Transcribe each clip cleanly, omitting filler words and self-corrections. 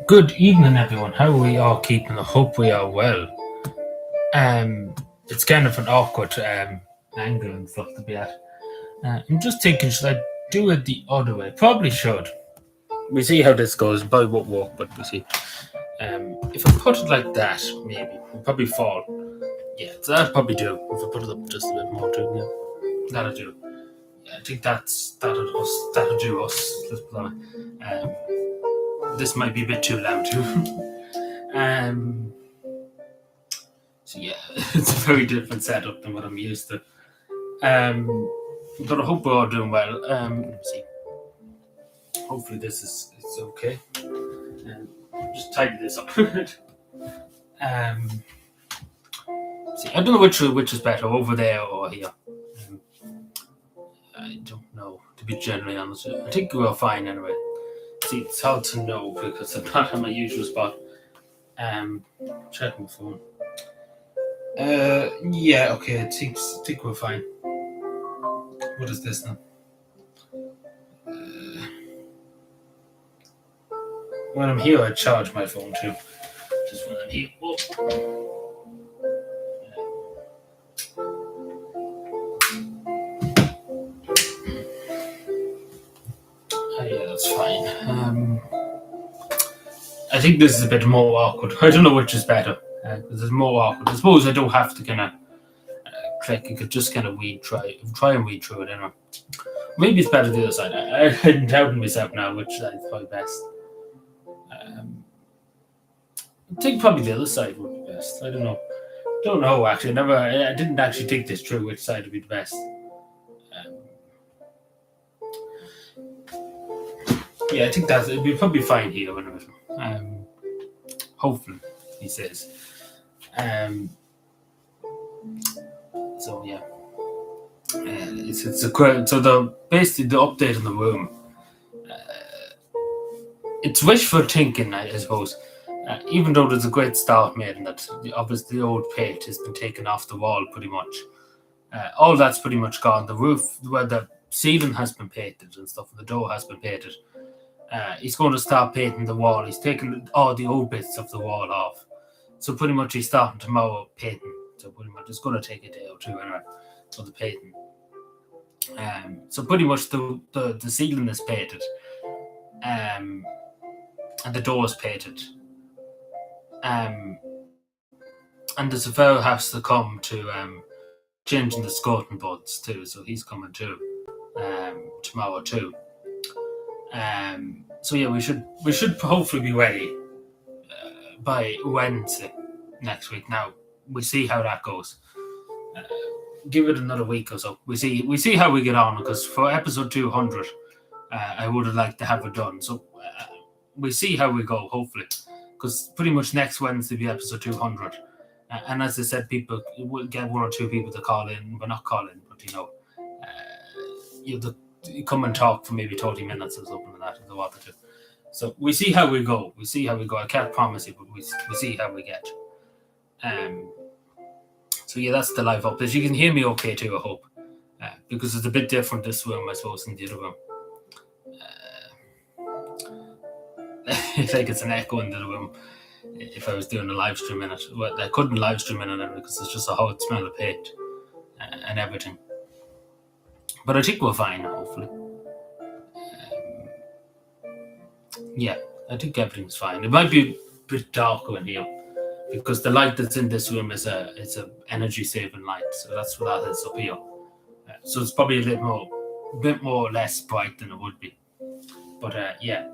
Good evening, everyone. How are we all keeping? I hope we are well. It's kind of an awkward angle and stuff to be at. I'm just thinking, should I do it the other way? Probably should. We see how this goes. Probably won't work, but we see. If I put it like that, maybe it'll probably fall. Yeah, so that'll probably do. If I put it up just a bit more, too, yeah, that'll do. Yeah, I think that'll do us. Let's put that way. This might be a bit too loud too. um, So yeah, it's a very different setup than what I'm used to. But I hope we're all doing well. Let me see. Hopefully this is it's okay. Just tidy this up. See, I don't know which is better, over there or here. I don't know, to be generally honest with you. I think we're fine anyway. See, it's hard to know because I'm not in my usual spot. Check my phone. Yeah, okay, I think we're fine. What is this now? When I'm here, I charge my phone too. Just when I'm here. Yeah, that's fine. I think this is a bit more awkward. I don't know which is better. Because it's more awkward. I suppose I don't have to kind of click. I could just kind of try and weed through it anyway. Maybe it's better the other side. I'm doubting myself now which side is probably best. I think probably the other side would be best. I don't know. Don't know actually. I didn't actually think this through which side would be the best. Yeah, I think it'd be probably fine here anyway. Hopefully, he says. So yeah, basically the update in the room. It's wishful thinking, I suppose. Even though there's a great start made in that, obviously the old paint has been taken off the wall pretty much. All that's pretty much gone. The roof, where the ceiling has been painted and stuff, and the door has been painted. He's going to start painting the wall. He's taken all the old bits of the wall off. So pretty much he's starting tomorrow painting. So pretty much it's going to take a day or two anyway for the painting. So pretty much the ceiling is painted. And the door is painted. And the surveyor has to come to changing the skirting boards too. So he's coming too tomorrow too. So yeah, we should hopefully be ready by Wednesday next week. Now we'll see how that goes. Give it another week or so. We see how we get on, because for episode 200, I would have liked to have it done. So we see how we go. Hopefully, because pretty much next Wednesday will be episode 200. And as I said, people will get one or two people to call in, but not call in, but you come and talk for maybe 30 minutes or something like that, if they wanted to. So we see how we go. I can't promise you, but we see how we get. So yeah, that's the live update. You can hear me okay too, I hope, because it's a bit different this room, I suppose, than the other room. It's like it's an echo in the room. If I was doing a live stream in it, well, I couldn't live stream in it because it's just a hot smell of paint and everything. But I think we're fine, hopefully. Yeah, I think everything's fine. It might be a bit darker in here because the light that's in this room is a energy saving light, so that's what that is up here. So it's probably a bit more less bright than it would be. But yeah.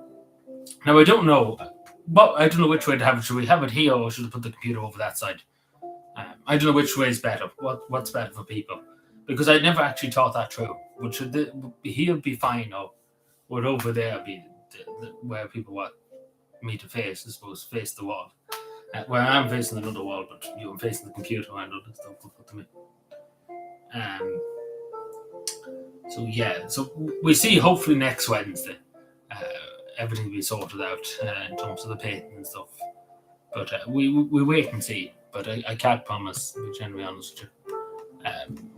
Now I don't know. But I don't know which way to have it. Should we have it here, or should we put the computer over that side? I don't know which way is better. What's better for people? Because I never actually thought that through. But should here be fine, or would over there be where people want me to face? I suppose face the wall. Where I'm facing another wall, but I'm facing the computer and other stuff. Put them in. So yeah. So we see. Hopefully next Wednesday. Everything will be sorted out in terms of the painting and stuff. But we wait and see. But I can't promise, to be generally honest with you.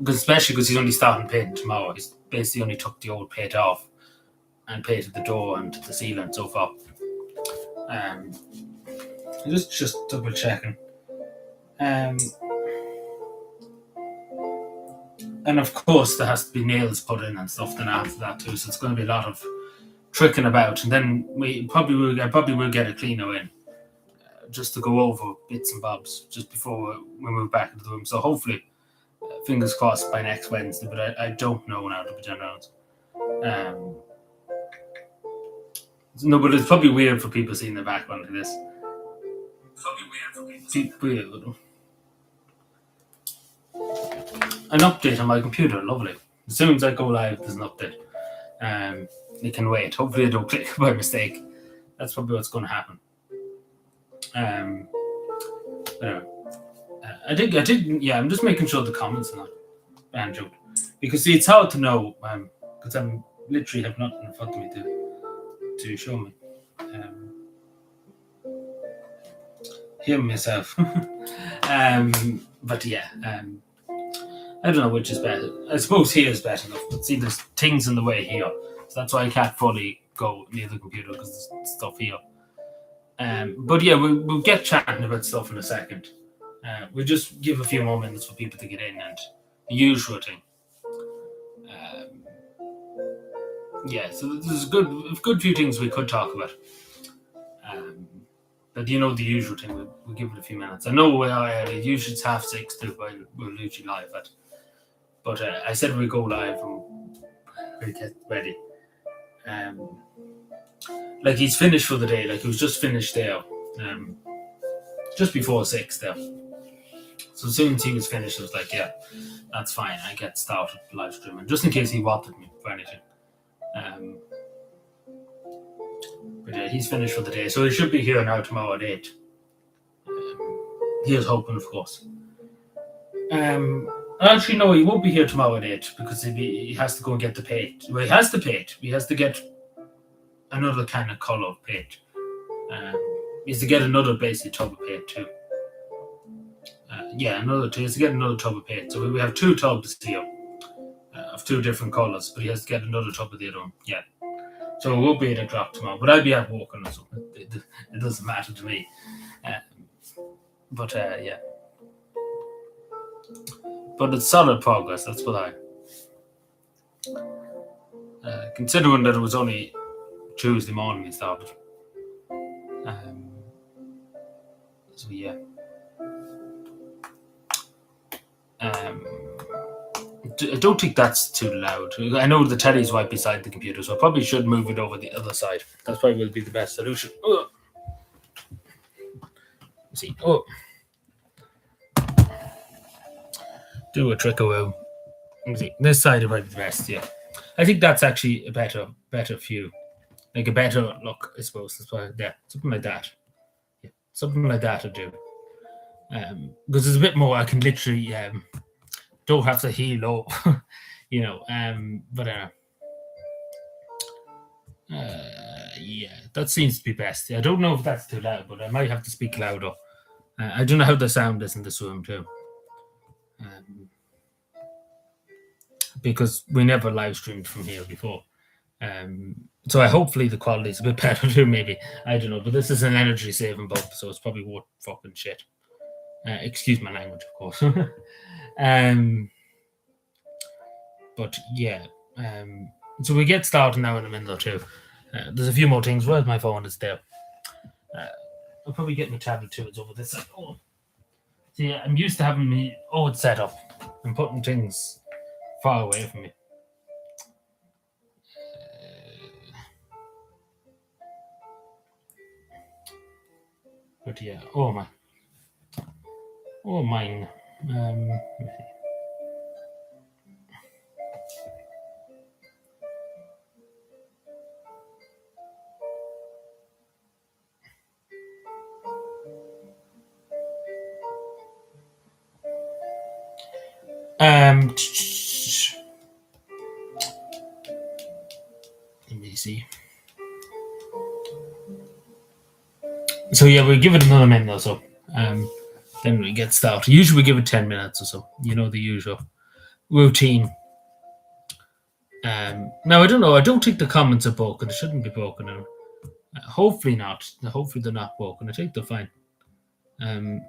Especially because he's only starting painting tomorrow. He's basically only took the old paint off and painted the door and the ceiling so far. Just double checking. And of course, there has to be nails put in and stuff then after that too. So it's going to be a lot of tricking about, and then I probably will get a cleaner in just to go over bits and bobs just before we move back into the room. So hopefully, fingers crossed by next Wednesday. But I don't know now, to be honest. No, but it's probably weird for people seeing the background of this. It's probably weird for people. Weird. An update on my computer, lovely. As soon as I go live, there's an update. You can wait. Hopefully, I don't click by mistake. That's probably what's going to happen. I did. Yeah, I'm just making sure the comments are not banjoed, because see, it's hard to know because I'm literally have nothing in front of me to show me. Hear myself. But yeah. I don't know which is better. I suppose here is better enough, but see, there's things in the way here, so that's why I can't fully go near the computer, because there's stuff here. But yeah, we'll get chatting about stuff in a second. We'll just give a few more minutes for people to get in, and the usual thing. Yeah, so there's a good few things we could talk about. But the usual thing, we'll give it a few minutes. I know usually it's 6:30 too, but we'll usually live at. But I said we'll go live and we'll get ready. Like he's finished for the day, like he was just finished there, just before 6 there. So as soon as he was finished, I was like, yeah, that's fine. I get started live streaming, just in case he wanted me for anything. But yeah, he's finished for the day, so he should be here now tomorrow at 8. Here's hoping, of course. Actually, no, he won't be here tomorrow at 8 because he has to go and get the paint. Well, he has the paint. He has to get another kind of colour of paint. He has to get another basic tub of paint too. He has to get another tub of paint. So we have 2 tubs here of 2 different colours, but he has to get another tub of the other one. Yeah. So it won't be 8 o'clock tomorrow, but I'll be out walking or something. It doesn't matter to me. Yeah. But it's solid progress, that's what considering that it was only Tuesday morning we started. So yeah. I don't think that's too loud. I know the telly's right beside the computer, so I probably should move it over the other side. That's probably will be the best solution. Let's see. Do a trick away. This side might be the best, yeah. I think that's actually a better view. Like a better look, I suppose. That's why, yeah, something like that. Yeah, something like that would do. Because there's a bit more I can literally don't have to heel low, yeah, that seems to be best. I don't know if that's too loud, but I might have to speak louder. I don't know how the sound is in this room too. Because we never live streamed from here before. So hopefully the quality is a bit better too, maybe. I don't know, but this is an energy saving bulb, so it's probably worth fucking shit. Excuse my language, of course. But yeah, so we get started now in a minute or two. There's a few more things. Where's my phone? It's there. I'll probably get my tablet too. It's over this side. See, I'm used to having me old setup and putting things far away from me. But yeah, mine. Let me see. Let me see. So yeah, we'll give it another minute or so. Then we get started. Usually we give it 10 minutes or so. The usual routine. Now I don't know. I don't think the comments are broken. It shouldn't be broken. Hopefully not. Hopefully they're not woke, and I think they're fine. Um,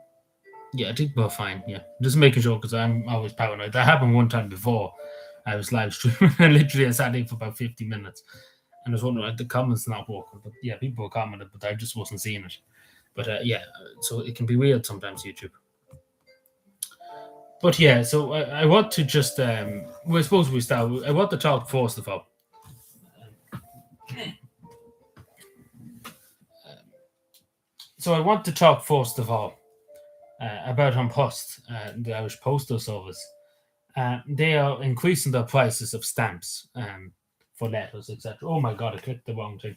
yeah, I think we're fine. Yeah, just making sure because I'm always paranoid. That happened one time before. I was live streaming and literally I sat in for about 50 minutes, and I was wondering like, the comments not working. But yeah, people were commenting, but I just wasn't seeing it. But yeah, so it can be weird sometimes YouTube. But yeah, so I want to just well, I suppose we start. I want to talk first of all. So I want to talk first of all about on Post, the Irish Postal Service. They are increasing the prices of stamps for letters, etc. Oh my god, I clicked the wrong thing.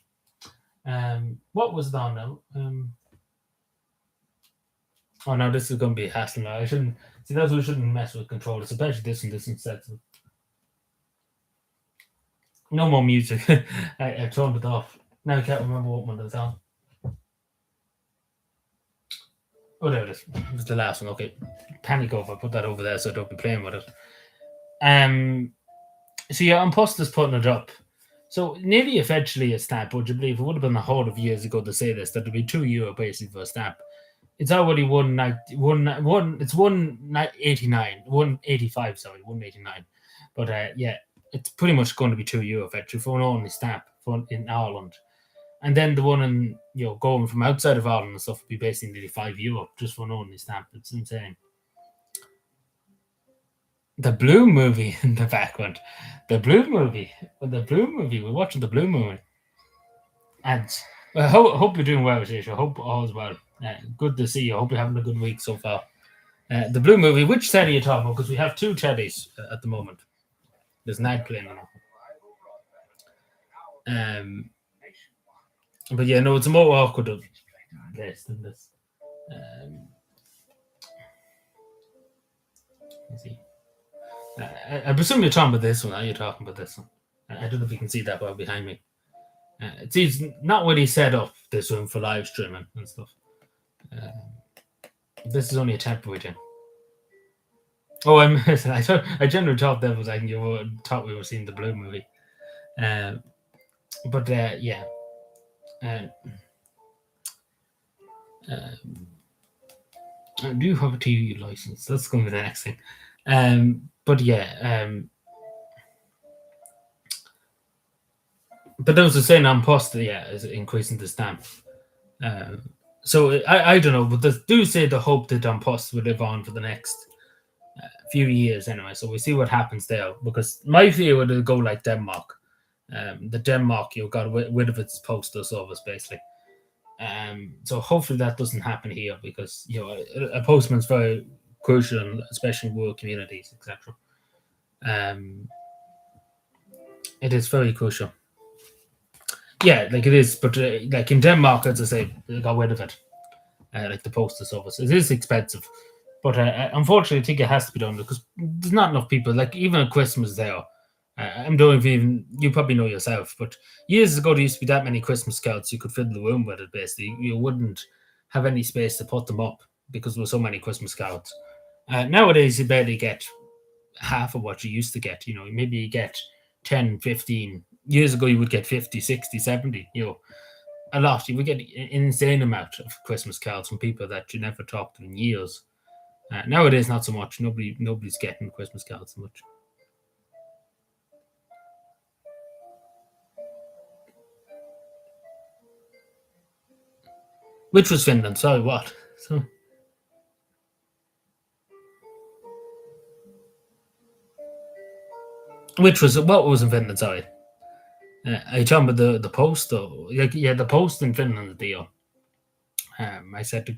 What was it on now? Oh no, this is going to be a hassle now. I shouldn't see. That's why we shouldn't mess with controllers, especially this and this instead. No more music. I turned it off. Now I can't remember what one it's on. Oh, there it is. It was the last one. Okay, panic over. Put that over there so I don't be playing with it. So yeah, Imposter's putting it up. So nearly eventually a stamp, would you believe? It would have been a whole of years ago to say this, that it'd be €2 basically for a stamp. It's already it's 189, 185, sorry, 189. But yeah, it's pretty much going to be €2 eventually for an only stamp in Ireland. And then the one in going from outside of Ireland and stuff would be basically nearly €5 just for an only stamp. It's insane. The Blue movie in the background. The Blue movie. We're watching the Blue movie. And I hope you're doing well, Ashish. I hope all is well. Good to see you. I hope you're having a good week so far. The Blue movie. Which teddy are you talking about? Because we have two teddies at the moment. There's Nag playing on it. But yeah, no, it's a more awkward place than this. Let's see. I presume you're talking about this one. Are you talking about this one? I don't know if you can see that well behind me. It seems not really set up this room for live streaming and stuff. This is only a temporary thing. Oh, I generally thought that was like thought we were seeing the Blue movie. But yeah. Do you have a TV license? That's going to be the next thing. But yeah. But there was a saying on Post, yeah, is increasing the stamp. So I don't know, but they do say the hope that Don Post will live on for the next few years anyway. So we see what happens there. Because my fear would go like Denmark. The Denmark, got rid of its postal service basically. So hopefully that doesn't happen here because a postman's very crucial, especially in rural communities, etc. It is very crucial. Yeah, like it is, but like in Denmark, as I say, they got rid of it. Like the postal service, it is expensive, but unfortunately, I think it has to be done because there's not enough people. Like even at Christmas, there. I'm doing even you probably know yourself, but years ago there used to be that many Christmas cards you could fill the room with it. Basically, you wouldn't have any space to put them up because there were so many Christmas cards. Nowadays, you barely get half of what you used to get. Maybe you get 10, 15. Years ago, you would get 50, 60, 70. A lot. You would get an insane amount of Christmas cards from people that you never talked to in years. Nowadays, not so much. Nobody's getting Christmas cards so much. Which was Finland? Sorry, what? So, what was in Finland? Sorry. Are you talking about the post? Or, yeah, the post in Finland, deal. I said the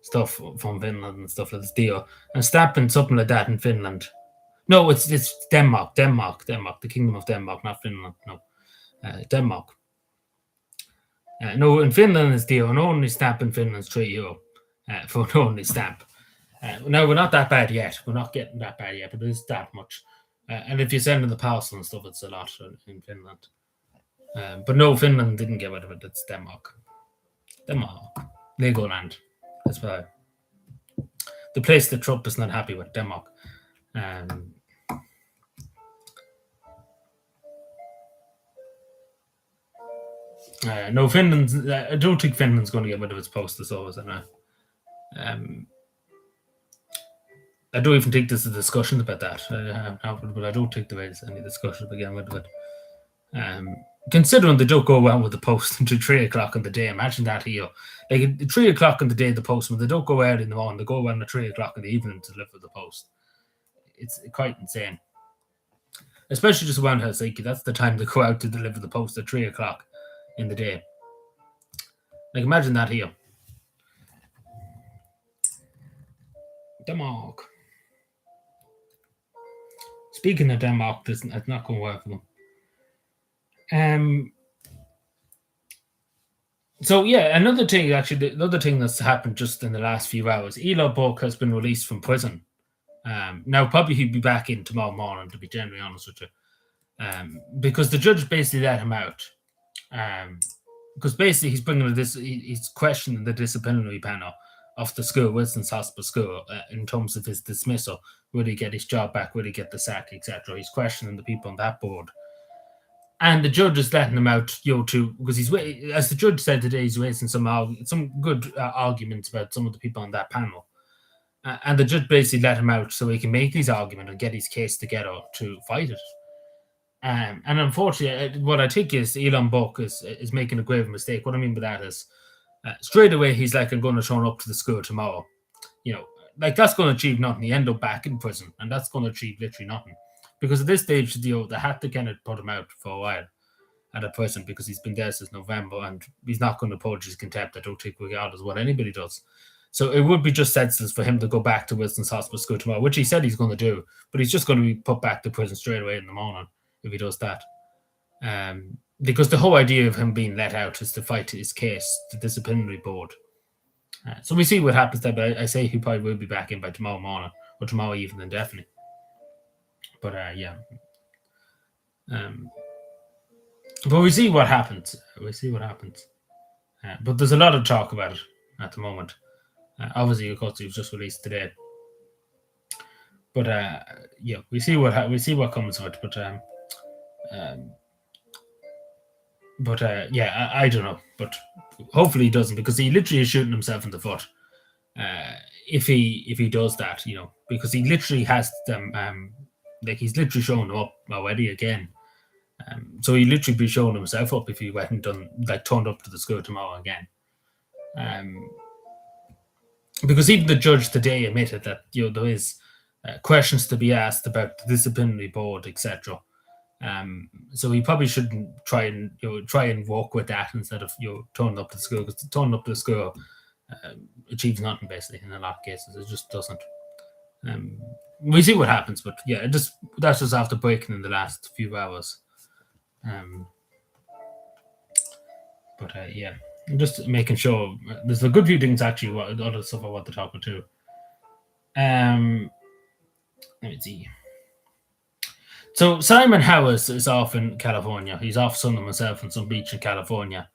stuff from Finland and stuff like this deal. And stamping something like that in Finland. No, it's Denmark. The Kingdom of Denmark, not Finland. No, Denmark. No, in Finland it's deal. An only stamp in Finland is €3 for an only stamp. No, we're not that bad yet. We're not getting that bad yet, but it is that much. And if you're sending the parcel and stuff, it's a lot in Finland. But no, Finland didn't get rid of it. It's Denmark. Legoland. That's why. The place that Trump is not happy with, Denmark. No, Finland's. I don't think Finland's going to get rid of its postal service. I don't even think there's a discussion about that. But I don't think there is any discussion about getting rid of it. Considering they don't go out with the post until 3 o'clock in the day, imagine that here. Like at 3 o'clock in the day, the postman, they don't go out in the morning, they go out at 3 o'clock in the evening to deliver the post. It's quite insane. Especially just around Helsinki, that's the time they go out to deliver the post at 3 o'clock in the day. Like imagine that here. Denmark. Speaking of Denmark, it's not going well for them. So yeah, another thing that's happened just in the last few hours, Elon Musk has been released from prison. Now probably he'll be back in tomorrow morning, to be genuinely honest with you, because the judge basically let him out. Because basically he's questioning the disciplinary panel of the school, Wilson's Hospital School, in terms of his dismissal. Will he get his job back? Will he get the sack, etc.? He's questioning the people on that board. And the judge is letting him out, because as the judge said today, he's raising some good arguments about some of the people on that panel. And the judge basically let him out so he can make his argument and get his case together to fight it. And unfortunately, what I think is Elon Musk is making a grave mistake. What I mean by that is, straight away, he's like, I'm going to turn up to the school tomorrow. Like that's going to achieve nothing. He end up back in prison, and that's going to achieve literally nothing. Because at this stage, they had to kind of put him out for a while at a prison because he's been there since November and he's not going to purge his contempt. I don't think regardless of what anybody does. So it would be just senseless for him to go back to Wilson's Hospital School tomorrow, which he said he's going to do, but he's just going to be put back to prison straight away in the morning if he does that. Because the whole idea of him being let out is to fight his case, the disciplinary board. So we see what happens there, but I say he probably will be back in by tomorrow morning or tomorrow evening, definitely. But but we see what happens. But there's a lot of talk about it at the moment. Obviously, of course, he was just released today. But we see what comes of it. But I don't know. But hopefully he doesn't, because he literally is shooting himself in the foot. If he does that, because he literally has them. He's literally showing up already again. So he literally be showing himself up if he went and turned up to the school tomorrow again. Because even the judge today admitted that there is questions to be asked about the disciplinary board, etc. So he probably shouldn't try and walk with that instead of turning up to the school, because turning up to the school achieves nothing basically in a lot of cases. It just doesn't. We see what happens, but yeah, that's just after breaking in the last few hours. I'm just making sure. There's a good few things actually. Other stuff I want to talk about too. Let me see. So Simon Howes is off in California. He's off sunning himself on some beach in California.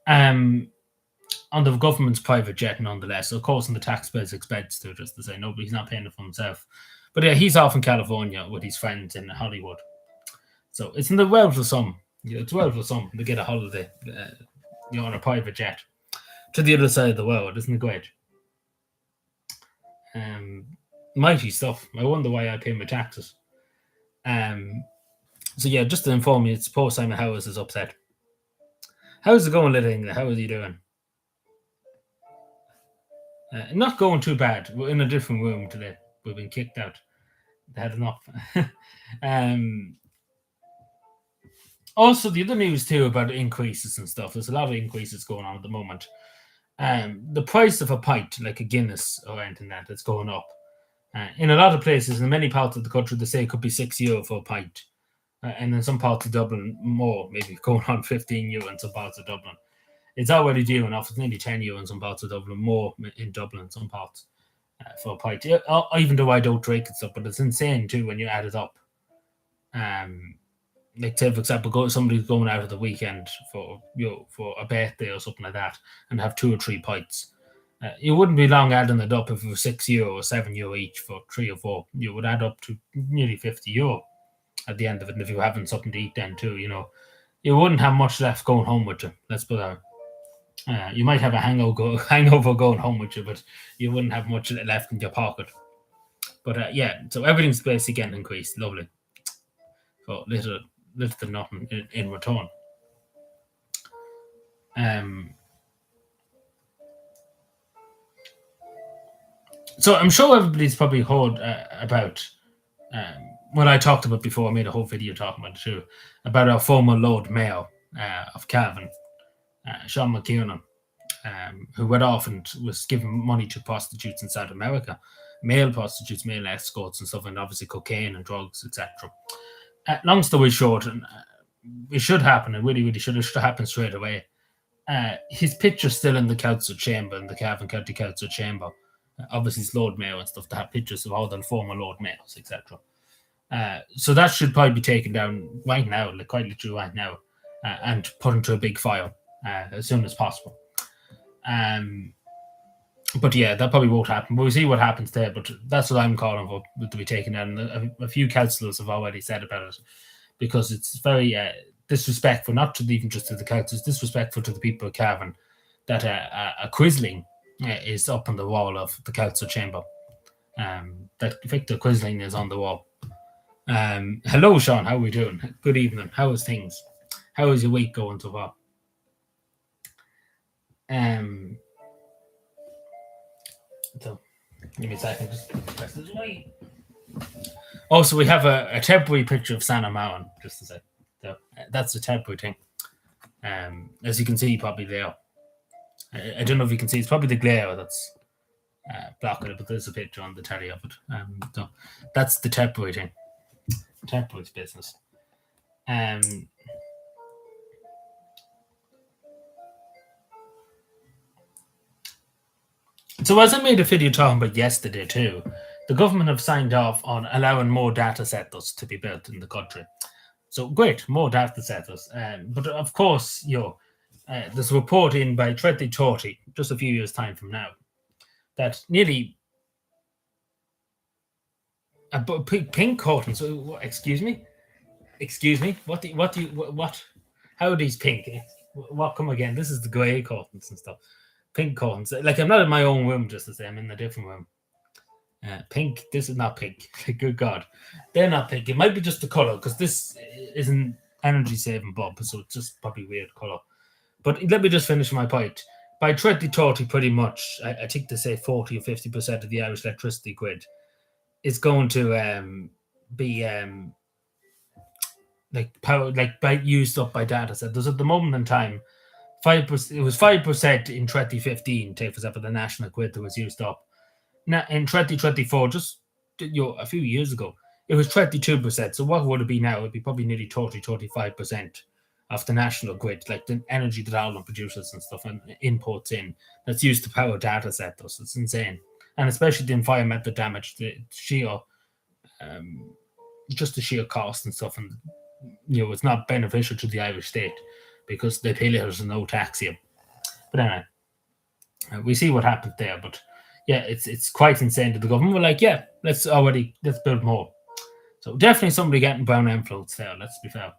On the government's private jet, nonetheless. So of course, on the taxpayers' expense too, just to say no, but he's not paying it for himself. But yeah, he's off in California with his friends in Hollywood. So it's in the well for some. It's well for some to get a holiday, on a private jet to the other side of the world. Isn't it great? Mighty stuff. I wonder why I pay my taxes. So yeah, just to inform you, it's poor Simon Howes is upset. How's it going, little England? How is he doing? Not going too bad. We're in a different room today. We've been kicked out. They had enough. Also, the other news too about increases and stuff. There's a lot of increases going on at the moment. The price of a pint, like a Guinness or anything that's going up. In a lot of places, in many parts of the country, they say it could be €6 for a pint. And in some parts of Dublin, more, maybe going on €15 in some parts of Dublin. It's already dearing off. It's nearly €10 in some parts of Dublin, more in Dublin in some parts for a pint. Even though I don't drink and stuff, but it's insane too when you add it up. Like, say, for example, somebody's going out of the weekend for a birthday or something like that and have 2 or 3 pints. You wouldn't be long adding it up if it was €6 or €7 each for 3 or 4. You would add up to nearly €50 at the end of it. And if you're having something to eat then too, you wouldn't have much left going home with you. Let's put that. You might have a hangover going home with you, but you wouldn't have much left in your pocket. But yeah, so everything's basically getting increased. Lovely. So little to nothing in return. So I'm sure everybody's probably heard about what I talked about before. I made a whole video talking about it too, about our former Lord Mayor of Cavan, Sean McKiernan, who went off and was giving money to prostitutes in South America, male prostitutes, male escorts and stuff, and obviously cocaine and drugs, etc. Long story short, and it should happen, it really, really should happen straight away. His picture's still in the council chamber, in the Cavan County Council chamber. Obviously, it's Lord Mayor and stuff to have pictures of all the former Lord Mayors, etc. So that should probably be taken down right now, like quite literally right now, and put into a big file as soon as possible. But yeah, that probably won't happen. But we'll see what happens there. But that's what I'm calling for to be taken down. A few councillors have already said about it because it's very disrespectful, not to even just to the councillors, disrespectful to the people of Cavan that a quisling is up on the wall of the council chamber. That Victor Quisling is on the wall. Hello, Sean. How are we doing? Good evening. How is things? How is your week going so far? So, give me a second. Just press this away. Also, we have a temporary picture of Santa Mountain, just to say. So, that's a temporary thing. As you can see, probably there. I don't know if you can see. It's probably the glare that's blocking it, but there's a picture on the telly of it. So that's the temporary thing. Temporary business. So as I made a video talking about yesterday too, the government have signed off on allowing more data centers to be built in the country. So great, more data centers. But of course, there's a report in by 2030, just a few years' time from now, that nearly pink curtains. Excuse me. What? How are these pink? What come again? This is the grey curtains and stuff. Pink curtains. Like I'm not in my own room, just to say I'm in a different room. Pink. This is not pink. Good God, they're not pink. It might be just the color because this isn't energy saving bulb, so it's just probably weird color. But let me just finish my point. By 2030, pretty much, I think they say 40 or 50% of the Irish electricity grid is going to be used up by data centers. At the moment in time, 5%. It was 5% in 2015. Take for example the national grid that was used up. Now in 2024, just a few years ago, it was 22%. So what would it be now? It would be probably nearly 35% of the national grid, like the energy that Ireland produces and stuff and imports in, that's used to power data centers. It's insane, and especially the environmental damage, the sheer, just the sheer cost and stuff, and it's not beneficial to the Irish state because they pay little to no tax here. But anyway, we see what happened there. But yeah, it's quite insane that the government were like, yeah, let's build more. So definitely somebody getting brown envelopes there. Let's be fair.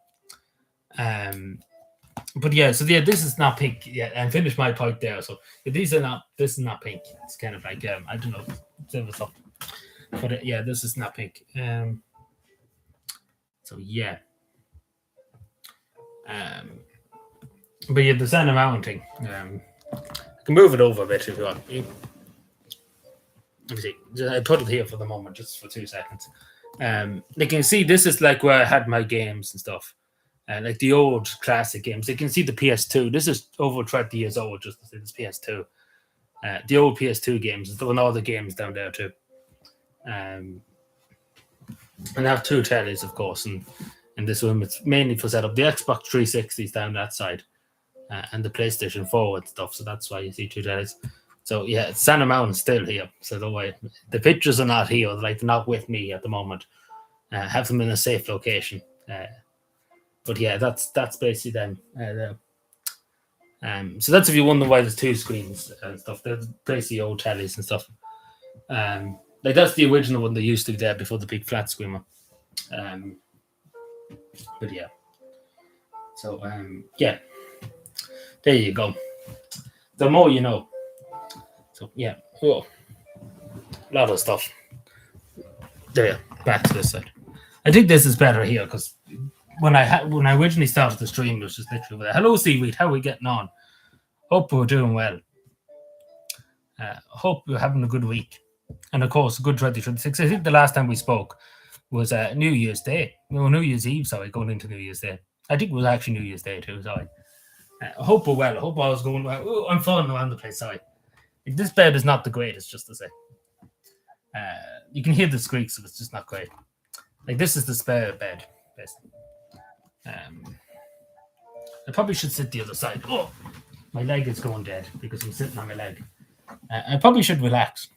But yeah, so yeah, this is not pink. Yeah, and finish my point there. So this is not pink. It's kind of like I don't know, silver something. But yeah, this is not pink. So yeah. But yeah, the Santa Mountain thing. I can move it over a bit if you want. Let me see. I put it here for the moment, just for 2 seconds. You can see this is like where I had my games and stuff. Like the old classic games. You can see the PS2. This is over 20 years old, just to say this PS2. The old PS2 games, and all the games down there too. And I have 2 tellies, of course, and in this room it's mainly for setup. The Xbox 360 is down that side, and the PlayStation 4 and stuff. So that's why you see 2 tellies. So yeah, Santa Mountain's still here. So don't worry. The pictures are not here. Like they're not with me at the moment. Have them in a safe location. But yeah, that's basically them. So that's if you wonder why there's 2 screens and stuff. They're basically old tellies and stuff. Like that's the original one that used to be there before the big flat screen one. But yeah. So yeah, there you go. The more you know. So yeah, oh, a lot of stuff. There, back to this side. I think this is better here because when I originally started the stream, it was just literally over there. Hello, Seaweed. How are we getting on? Hope we're doing well. Hope you're having a good week, and of course, a good 2026. I think the last time we spoke was New Year's Day. No, New Year's Eve. Sorry, going into New Year's Day. I think it was actually New Year's Day too. Sorry. Hope we're well. Hope all's going well. Oh, I'm falling around the place. Sorry. This bed is not the greatest, just to say. You can hear the squeaks, so it's just not great. Like this is the spare bed, basically. I probably should sit the other side. Oh, my leg is going dead because I'm sitting on my leg. I probably should relax,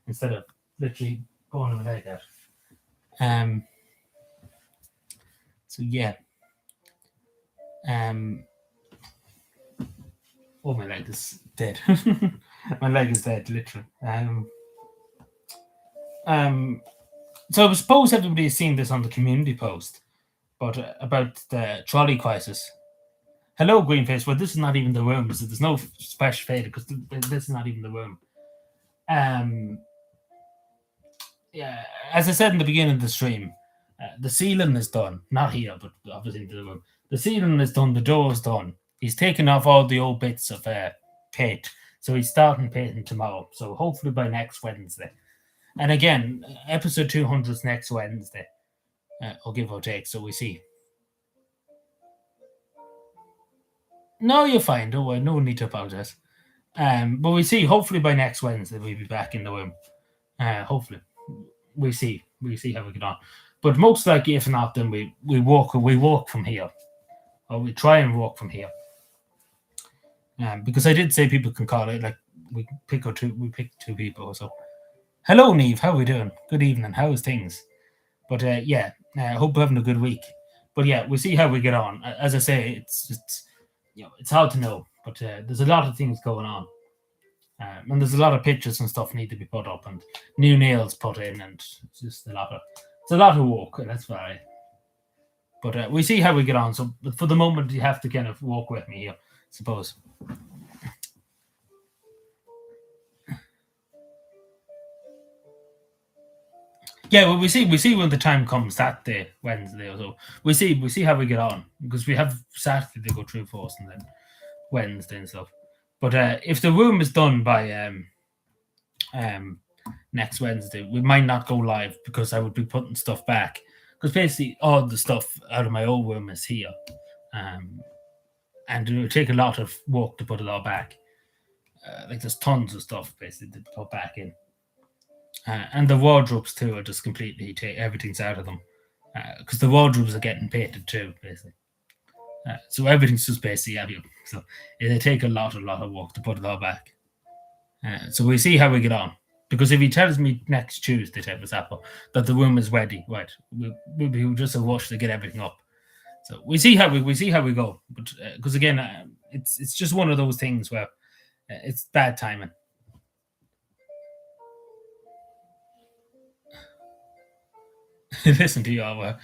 instead of literally pulling my leg out. So yeah. Oh, my leg is dead. My leg is dead, literally. So I suppose everybody has seen this on the community post, but about the trolley crisis. Hello, Greenface. Well, this is not even the room, so there's no special fader because this is not even the room. Yeah, as I said in the beginning of the stream, the ceiling is done. Not here, but obviously into the room. The ceiling is done. The door is done. He's taken off all the old bits of paint, so he's starting painting tomorrow. So hopefully by next Wednesday. And again, episode 200 is next Wednesday, or give or take. So we see. No, you're fine. Don't worry. No need to apologize. But we see. Hopefully by next Wednesday we'll be back in the room. Hopefully, we see. We see how we get on. But most likely, if not, then we walk from here, or we try and walk from here. Because I did say people can call it. Like we pick two people. or So, hello, Neve. How are we doing? Good evening. How's things? But yeah, I hope we're having a good week. But yeah, we see how we get on. As I say, it's it's hard to know, but there's a lot of things going on. And there's a lot of pictures and stuff need to be put up, and new nails put in, and it's just a lot of work. That's why. But we see how we get on. So, but for the moment, you have to kind of walk with me here, I suppose. Yeah, well, we see when the time comes that day, Wednesday or so. We see how we get on because we have Saturday to go through for us, and then Wednesday and stuff. But if the room is done by next Wednesday, we might not go live because I would be putting stuff back. Because basically all the stuff out of my old room is here. And it would take a lot of work to put it all back. Like there's tons of stuff basically to put back in. And the wardrobes too are just completely everything's out of them. Because the wardrobes are getting painted too, basically. So everything's just basically out of you. So it'll take a lot of work to put it all back. So we see how we get on. Because if he tells me next Tuesday, type of apple, that the room is ready, right, we'll be just a rush to get everything up. So we see how we go. But because again, it's just one of those things where it's bad timing. Listen to you all.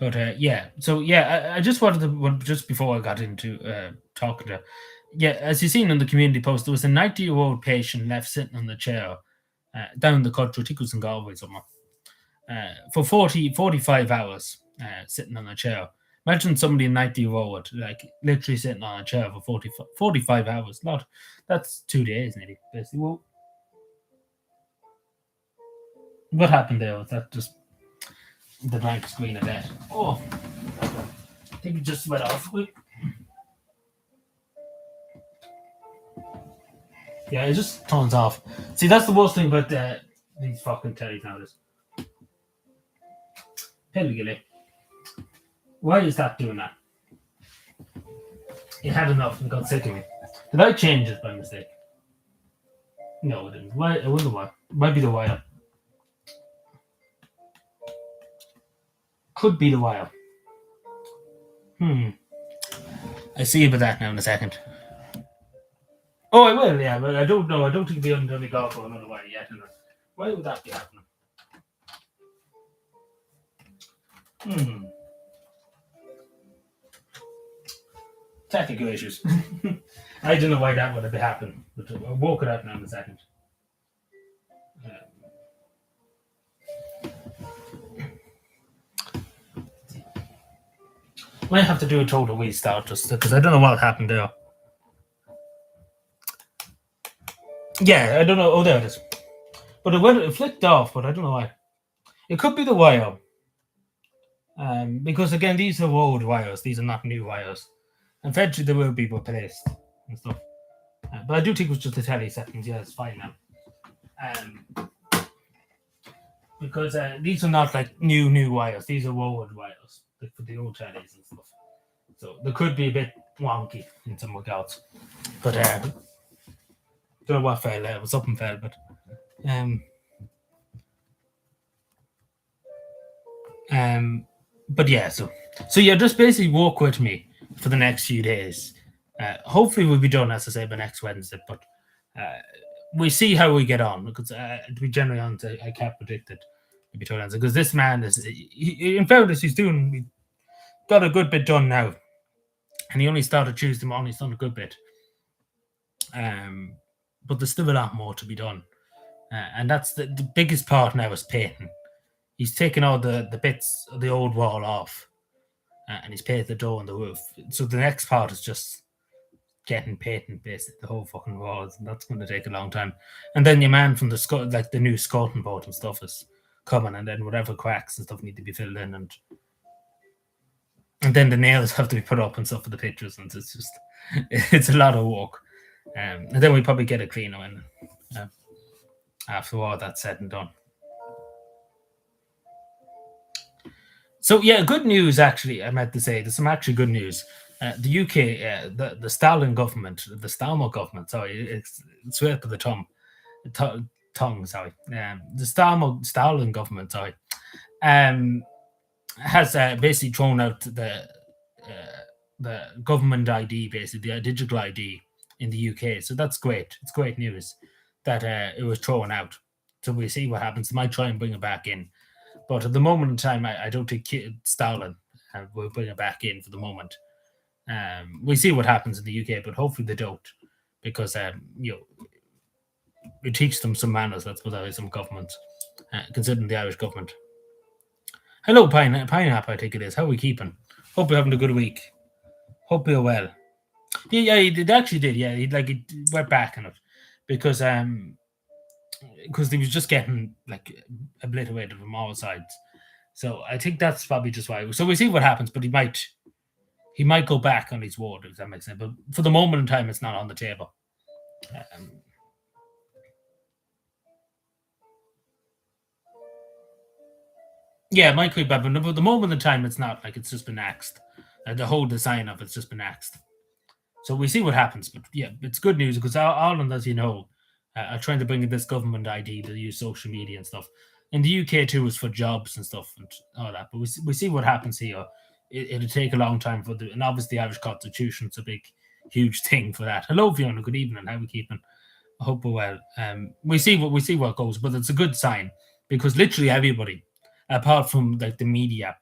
But yeah, so yeah, I just wanted to, just before I got into talking to, yeah, as you've seen on the community post, there was a 90-year-old patient left sitting on the chair down the country, I think it was in Galway somewhere, for 45 hours sitting on a chair. Imagine somebody 90-year-old, like literally sitting on a chair for 45 hours. That's 2 days nearly, basically. Well, what happened there? Was that just the blank screen of that? Oh, I think it just went off. Yeah, it just turns off. See, that's the worst thing about these fucking tellies nowadays. Pilgily. Why is that doing that? It had enough and got sick of me. Did I change it by mistake? No, it didn't. Why? I wonder why. It might be the wire. Could be the wire. I see about that now in a second. Oh, I will, yeah, but I don't know. I don't think it'll be under the golf for another while yet. Why would that be happening? Technical issues. I don't know why that would have happened, but I'll walk it out now in a second. Might have to do a total restart just because I don't know what happened there. Yeah, I don't know. Oh, there it is. But it flicked off, but I don't know why. It could be the wire. Because again, these are old wires. These are not new wires. Eventually, they will be replaced and stuff. But I do think it was just the telly settings. Yeah, it's fine now. Because these are not like new wires. These are old wires for the old tellies and stuff. So they could be a bit wonky in some regards. But don't know what fell. It was something fell, but but yeah. So yeah, just basically walk with me for the next few days. Hopefully, we'll be done, as I say, by next Wednesday. But we see how we get on because to be generally honest, I can't predict it. To be totally honest, because this man is, in fairness, he's got a good bit done now, and he only started Tuesday morning. He's done a good bit. But there's still a lot more to be done, and that's the biggest part now is painting. He's taken all the bits of the old wall off, and he's painted the door and the roof. So the next part is just getting painting basically the whole fucking walls, and that's going to take a long time. And then your man from the new skirting board and stuff is coming, and then whatever cracks and stuff need to be filled in, and then the nails have to be put up and stuff for the pictures, and it's just it's a lot of work. And then we probably get a cleaner in after all that's said and done. So yeah, good news actually. I meant to say there's some actually good news. The UK, the Stalin government, the Starmer government. Sorry, it's right to the tongue. Sorry. The Stalin government. Sorry, has basically thrown out the government ID, basically the digital ID in the UK. So that's great. It's great news that it was thrown out. So we'll see what happens. They might try and bring it back in. But at the moment in time, I don't think Stalin will bring it back in for the moment. We see what happens in the UK, but hopefully they don't, because we teach them some manners. Let's put that way, some governments, considering the Irish government. Hello, Pineapple, I think it is. How are we keeping? Hope you're having a good week. Hope you're well. Yeah, he actually did. Yeah, he went back on it because he was just getting like obliterated from all sides. So I think that's probably just why. So we'll see what happens, but he might go back on his word, if that makes sense. But for the moment in time, it's not on the table. Yeah, it might be bad, but for the moment in time, it's not. Like, it's just been axed. The whole design of it's just been axed. So we see what happens. But yeah, it's good news because Ireland, as you know, are trying to bring in this government ID to use social media and stuff. In the UK too, is for jobs and stuff and all that. But we see what happens here. It'll take a long time and obviously the Irish Constitution is a big, huge thing for that. Hello, Fiona. Good evening. How are we keeping? I hope we're well. We see what goes, but it's a good sign because literally everybody, apart from like the media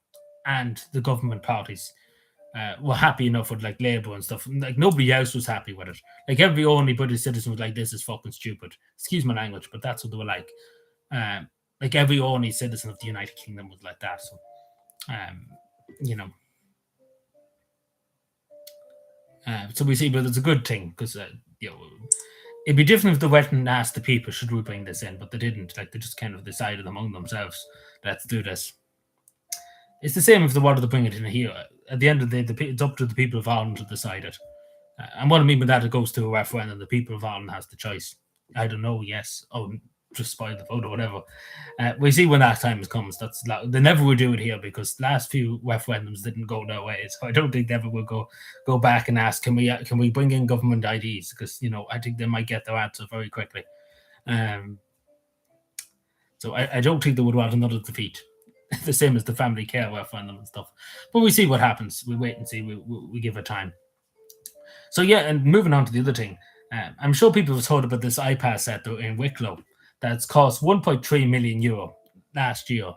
and the government parties, were happy enough with like Labour and stuff. Like nobody else was happy with it. Like every only British citizen was like, "This is fucking stupid." Excuse my language, but that's what they were like. Like every only citizen of the United Kingdom was like that. So, so we see, but it's a good thing because it'd be different if they went and asked the people, "Should we bring this in?" But they didn't. Like they just kind of decided among themselves, "Let's do this." It's the same if they wanted to bring it in here. At the end of the day, it's up to the people of Ireland to decide it. And what I mean by that, it goes to a referendum. The people of Ireland has the choice. I don't know, yes. Oh, just spoil the vote or whatever. We see when that time comes. They never will do it here because last few referendums didn't go their way. So I don't think they ever will go back and ask, can we bring in government IDs? Because I think they might get their answer very quickly. So I don't think they would want another defeat. The same as the family care referendum and stuff. But we see what happens. We wait and see. We give it time. So yeah, and moving on to the other thing, I'm sure people have heard about this iPad set though in Wicklow that's cost 1.3 million euro last year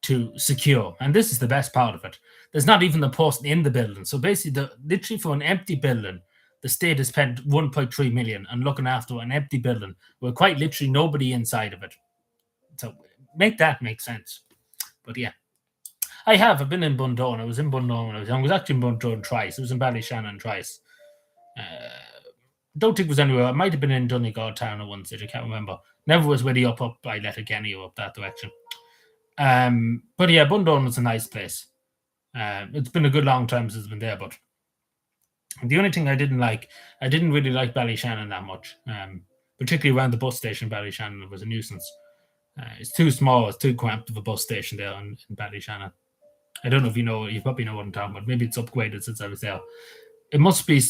to secure. And this is the best part of it. There's not even a person in the building. So basically, literally for an empty building, the state has spent 1.3 million on looking after an empty building with quite literally nobody inside of it. So make that make sense. But yeah, I've been in Bundoran. I was in Bundoran when I was young. I was actually in Bundoran twice. I was in Ballyshannon twice. Don't think it was anywhere. I might have been in Donegal town at one stage. I can't remember. Never was really up by Letterkenny or up that direction. But yeah, Bundoran was a nice place. It's been a good long time since I've been there, but the only thing I didn't like, I didn't really like Ballyshannon that much. Particularly around the bus station, Ballyshannon was a nuisance. It's too small, it's too cramped of a bus station there in Ballyshannon. I don't know if you know, you probably know what I'm talking about. Maybe it's upgraded since I was there. It must be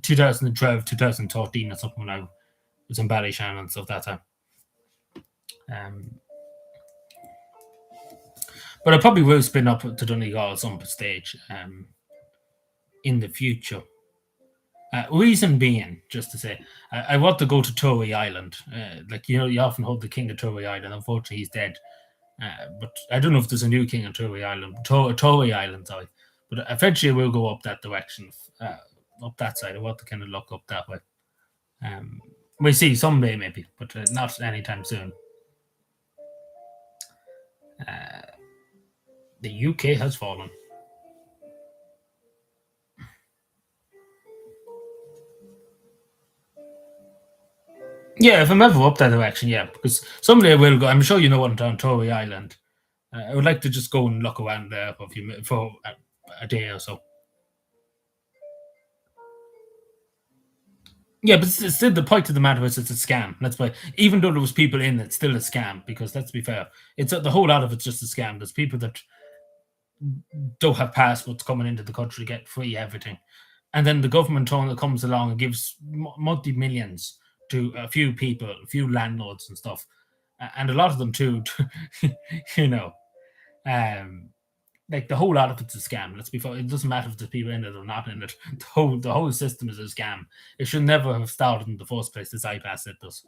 2012, 2013 or something when I was in Ballyshannon and stuff that time. Um, but I probably will spin up to Donegal at some stage in the future. Reason being, just to say, I want to go to Tory Island. Like you often hold the king of Tory Island. Unfortunately, he's dead. But I don't know if there's a new king of Tory Island. Tory Island, sorry. But eventually, we'll go up that direction, up that side. I want to kind of look up that way. Um, we'll see someday, maybe, but not anytime soon. The UK has fallen. Yeah, if I'm ever up that direction, yeah, because someday I will go. I'm sure you know what I'm talking Tory Island. I would like to just go and look around there for a day or so. Yeah, but still, the point of the matter is it's a scam. That's why, even though there was people in it, still a scam. Because let's be fair, it's the whole lot of it's just a scam. There's people that don't have passports coming into the country get free everything, and then the government comes along and gives multi millions to a few people, a few landlords and stuff, and a lot of them too. you know, um, like the whole lot of it's a scam. Let's be fair. It doesn't matter if there's people in it or not in it. The whole system is a scam. It should never have started in the first place. This iPass it does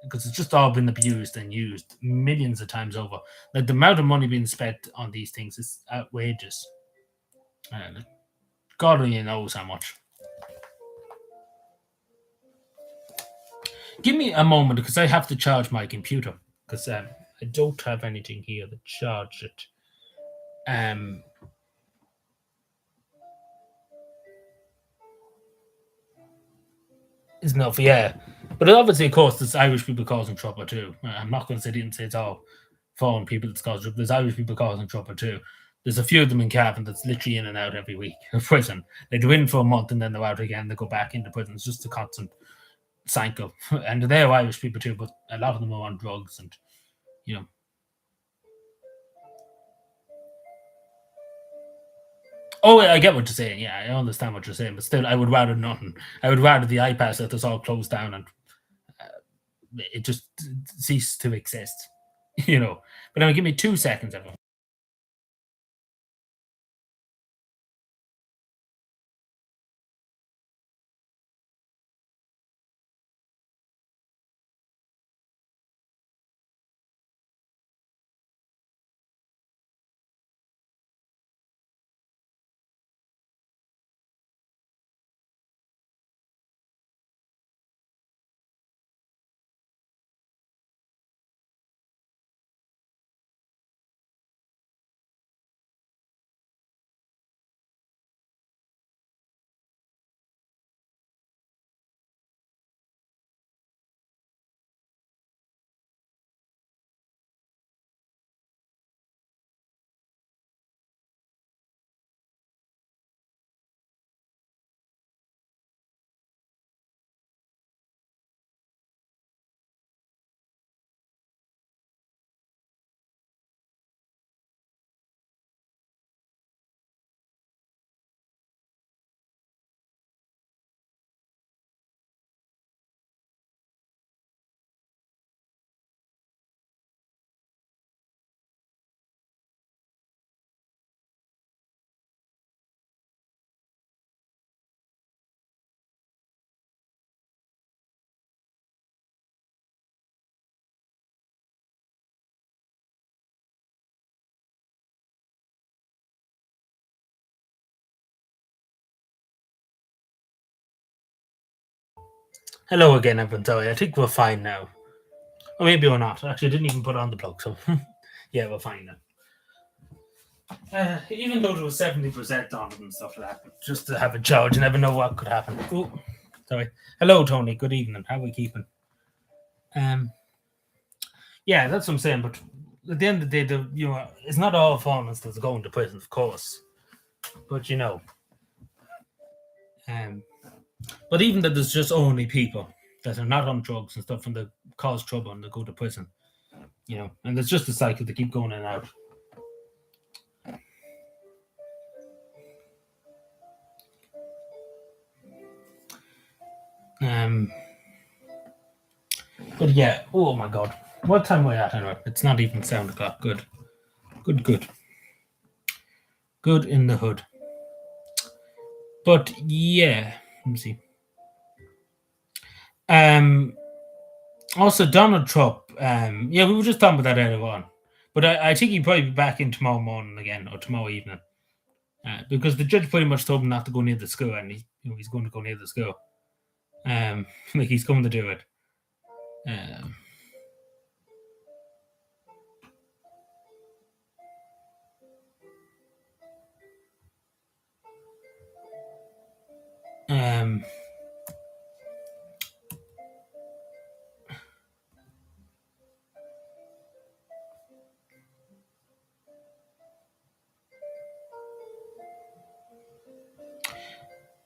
because it's just all been abused and used millions of times over. Like the amount of money being spent on these things is outrageous. Like, God only knows how much. Give me a moment because I have to charge my computer because I don't have anything here to charge it. Um, is enough, yeah. But obviously, of course, there's Irish people causing trouble too. I'm not going to say it's all foreign people that's causing trouble. There's Irish people causing trouble too. There's a few of them in Cavan that's literally in and out every week of prison. They go in for a month and then they're out again. They go back into prison. It's just a constant cycle. And they're Irish people too, but a lot of them are on drugs and, you know. Oh, I get what you're saying. Yeah, I understand what you're saying, but still, I would rather nothing. I would rather the iPads that is all closed down and it just cease to exist. But now give me 2 seconds, everyone. Hello again, everyone. Sorry, I think we're fine now. Or maybe we're not. Actually, I didn't even put on the plug, so yeah, we're fine now. Even though there was 70% on it and stuff like that, but just to have a charge, you never know what could happen. Oh, sorry. Hello, Tony. Good evening. How are we keeping? Um, yeah, that's what I'm saying. But at the end of the day, it's not all foreigners that's going to prison, of course. But um, but even that there's just only people that are not on drugs and stuff and they cause trouble and they go to prison, and it's just a cycle to keep going in and out. Um, but yeah, oh my god, what time are we at anyway? It's not even 7 o'clock. Good, good, good, good in the hood. But yeah, let me see. Also Donald Trump. Yeah, we were just talking about that earlier on, but I think he'll probably be back in tomorrow morning again or tomorrow evening, because the judge pretty much told him not to go near the school, and he's going to go near the school. Like he's going to do it. Um,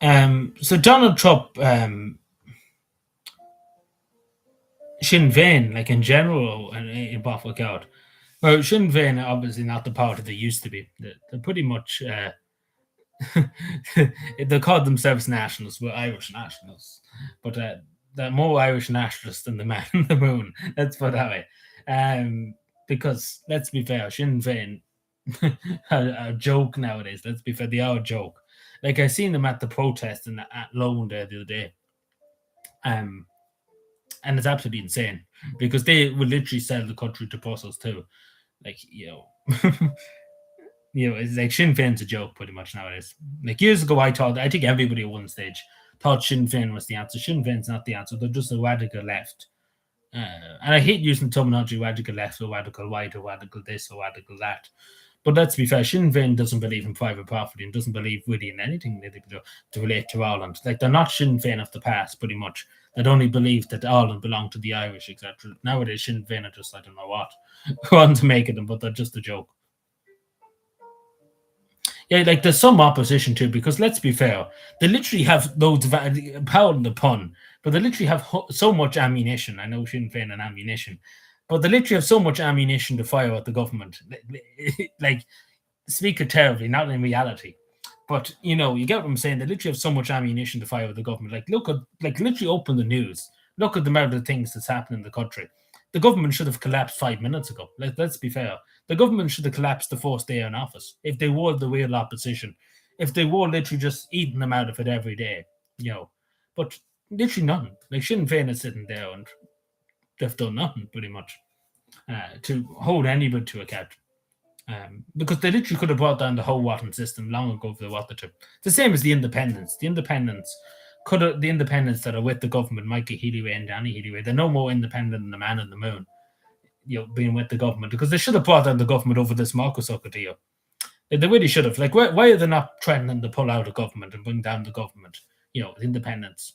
um, so Donald Trump, Sinn Féin, like in general, and in Buffalo out. Well, Sinn Féin are obviously not the party they used to be. They're pretty much they called themselves nationalists, but Irish nationalists. But they're more Irish nationalists than the man in the moon. Let's put it that way. Because let's be fair, Sinn Féin a joke nowadays. Let's be fair, they are a joke. Like I seen them at the protest at Lone there the other day. And it's absolutely insane because they will literally sell the country to Brussels too. Like, it's like Sinn Féin's a joke pretty much nowadays. Like years ago, I think everybody at one stage thought Sinn Féin was the answer. Sinn Féin's not the answer. They're just a radical left. And I hate using terminology radical left or radical right or radical this or radical that. But let's be fair, Sinn Féin doesn't believe in private property and doesn't believe really in anything to relate to Ireland. Like they're not Sinn Féin of the past, pretty much. They only believe that Ireland belonged to the Irish, etc. Nowadays, Sinn Féin are just, I don't know what, want to make of them, but they're just a joke. Yeah, like there's some opposition too, because let's be fair, they literally have loads of pardon the pun, but they literally have so much ammunition. I know Sinn Féin and ammunition, but they literally have so much ammunition to fire at the government. Like, speak it terribly, not in reality. But you get what I'm saying. They literally have so much ammunition to fire at the government. Like, look at, like, literally open the news. Look at the amount of things that's happening in the country. The government should have collapsed 5 minutes ago. Let's be fair. The government should have collapsed the first day in office if they were the real opposition. If they were literally just eating them out of it every day, But literally nothing. Like Sinn Féin is sitting there and they've done nothing pretty much to hold anybody to account. Because they literally could have brought down the whole Wotton system long ago if they wanted to. It's the same as the independents. The independents that are with the government, Michael Healy-Rae and Danny Healy-Rae, they're no more independent than the man in the moon, being with the government, because they should have brought down the government over this Mercosur deal. They really should have. Like, why are they not threatening to pull out of government and bring down the government? Independents,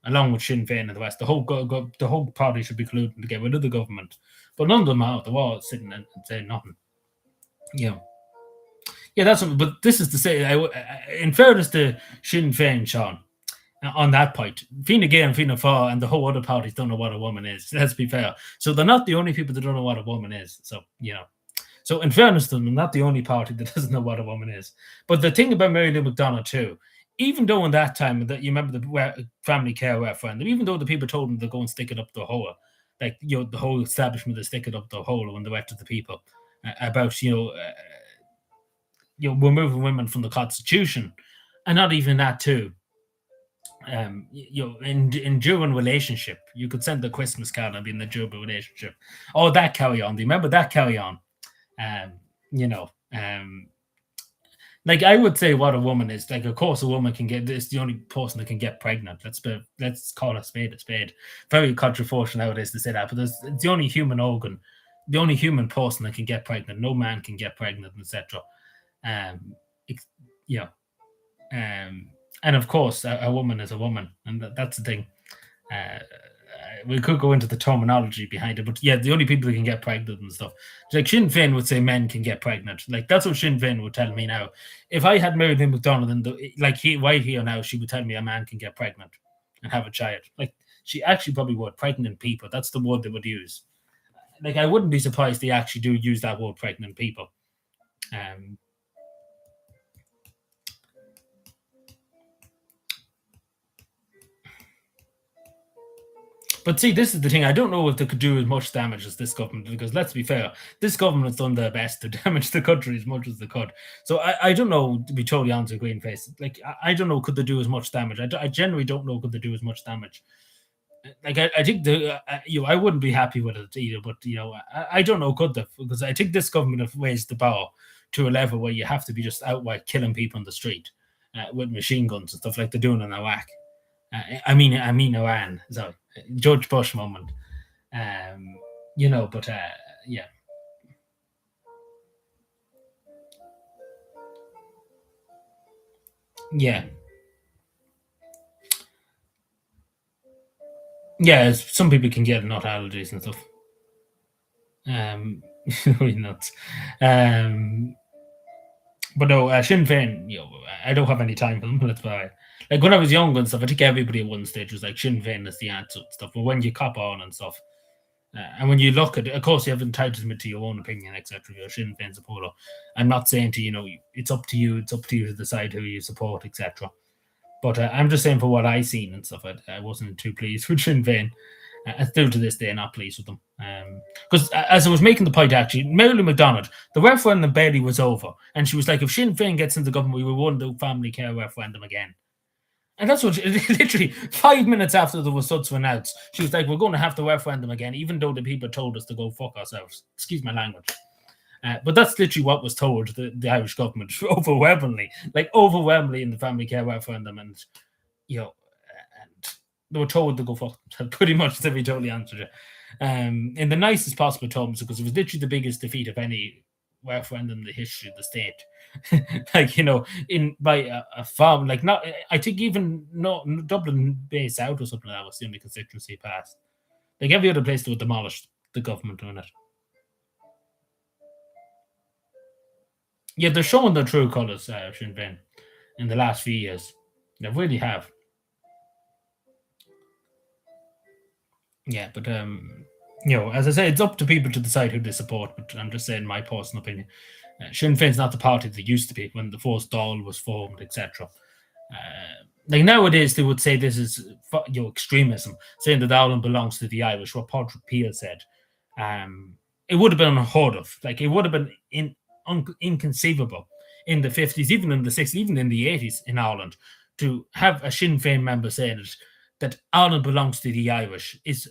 along with Sinn Féin and the West, the whole party should be colluding to get rid of the government. But none of them are. They're all sitting and saying nothing. Yeah, that's what, but this is to say, in fairness to Sinn Féin, Sean, on that point, Fianna Gael and Fianna Fáil and the whole other parties don't know what a woman is. Let's be fair. So they're not the only people that don't know what a woman is. So, So in fairness to them, they're not the only party that doesn't know what a woman is. But the thing about Mary Lou McDonald too, even though in that time that you remember the family care referendum, even though the people told them to go and stick it up the hole, like the whole establishment to stick it up the hole when they went to the people about removing women from the constitution, and not even that too. In during relationship, you could send the Christmas card and be in the during relationship. Oh, that carry on. Do you remember that carry on? Um, you know, um, Like I would say, what a woman is like. Of course, a woman can get. It's the only person that can get pregnant. Let's call a spade a spade. Very controversial nowadays to say that, but it's the only human organ, the only human person that can get pregnant. No man can get pregnant, etc. Um, you know, and of course, a woman is a woman, and that's the thing. Uh, we could go into the terminology behind it, but yeah, the only people who can get pregnant and stuff. Like Sinn Féin would say men can get pregnant. Like that's what Sinn Féin would tell me now. If I had married Lynn McDonald and like he right here now, she would tell me a man can get pregnant and have a child. Like she actually probably would. Pregnant people. That's the word they would use. Like I wouldn't be surprised they actually do use that word, pregnant people. Um, But see, this is the thing. I don't know if they could do as much damage as this government, because let's be fair, this government's done their best to damage the country as much as they could. So I don't know, to be totally honest with Greenface. Like, I don't know, could they do as much damage? I generally don't know, could they do as much damage? Like, I think I wouldn't be happy with it either, but I don't know, could they? Because I think this government have raised the bar to a level where you have to be just outright killing people on the street with machine guns and stuff like they're doing in Iraq. I mean Iran. Sorry, George Bush moment. But yeah, yeah, yeah. Some people can get nut allergies and stuff. Really nuts. Um, but no, Sinn Féin. I don't have any time for them. Let's buy. Like when I was young and stuff, I think everybody at one stage was like Sinn Féin is the answer and stuff. But when you cop on and stuff, and when you look at it, of course, you have entitlement to your own opinion, etc. You're a Sinn Féin supporter. I'm not saying to it's up to you. It's up to you to decide who you support, etc. But I'm just saying for what I seen and stuff, I wasn't too pleased with Sinn Féin. Still to this day, not pleased with them. Because as I was making the point, actually, Marilyn McDonald, the referendum barely was over, and she was like, if Sinn Féin gets into government, we will run the family care referendum again. And that's what literally 5 minutes after the results were announced, she was like, we're going to have the referendum again, even though the people told us to go fuck ourselves. Excuse my language. But that's literally what was told the Irish government overwhelmingly in the family care referendum. And, and they were told to go fuck themselves, pretty much, to be totally honest with you. In the nicest possible terms, because it was literally the biggest defeat of any referendum in the history of the state. Like in by a farm, like not. I think even not Dublin Bay South or something like that was the only constituency passed. Like every other place, they would demolish the government doing it. Yeah, they're showing their true colours, Sinn Féin, in the last few years. They really have. Yeah, but as I say, it's up to people to decide who they support. But I'm just saying my personal opinion. Sinn Féin's not the party they used to be when the first Dáil was formed, etc. Like nowadays, they would say this is extremism, saying that Ireland belongs to the Irish. What Patrick Peel said, it would have been unheard of. Like it would have been inconceivable in the 50s, even in the 60s, even in the 80s in Ireland, to have a Sinn Féin member saying it, that Ireland belongs to the Irish is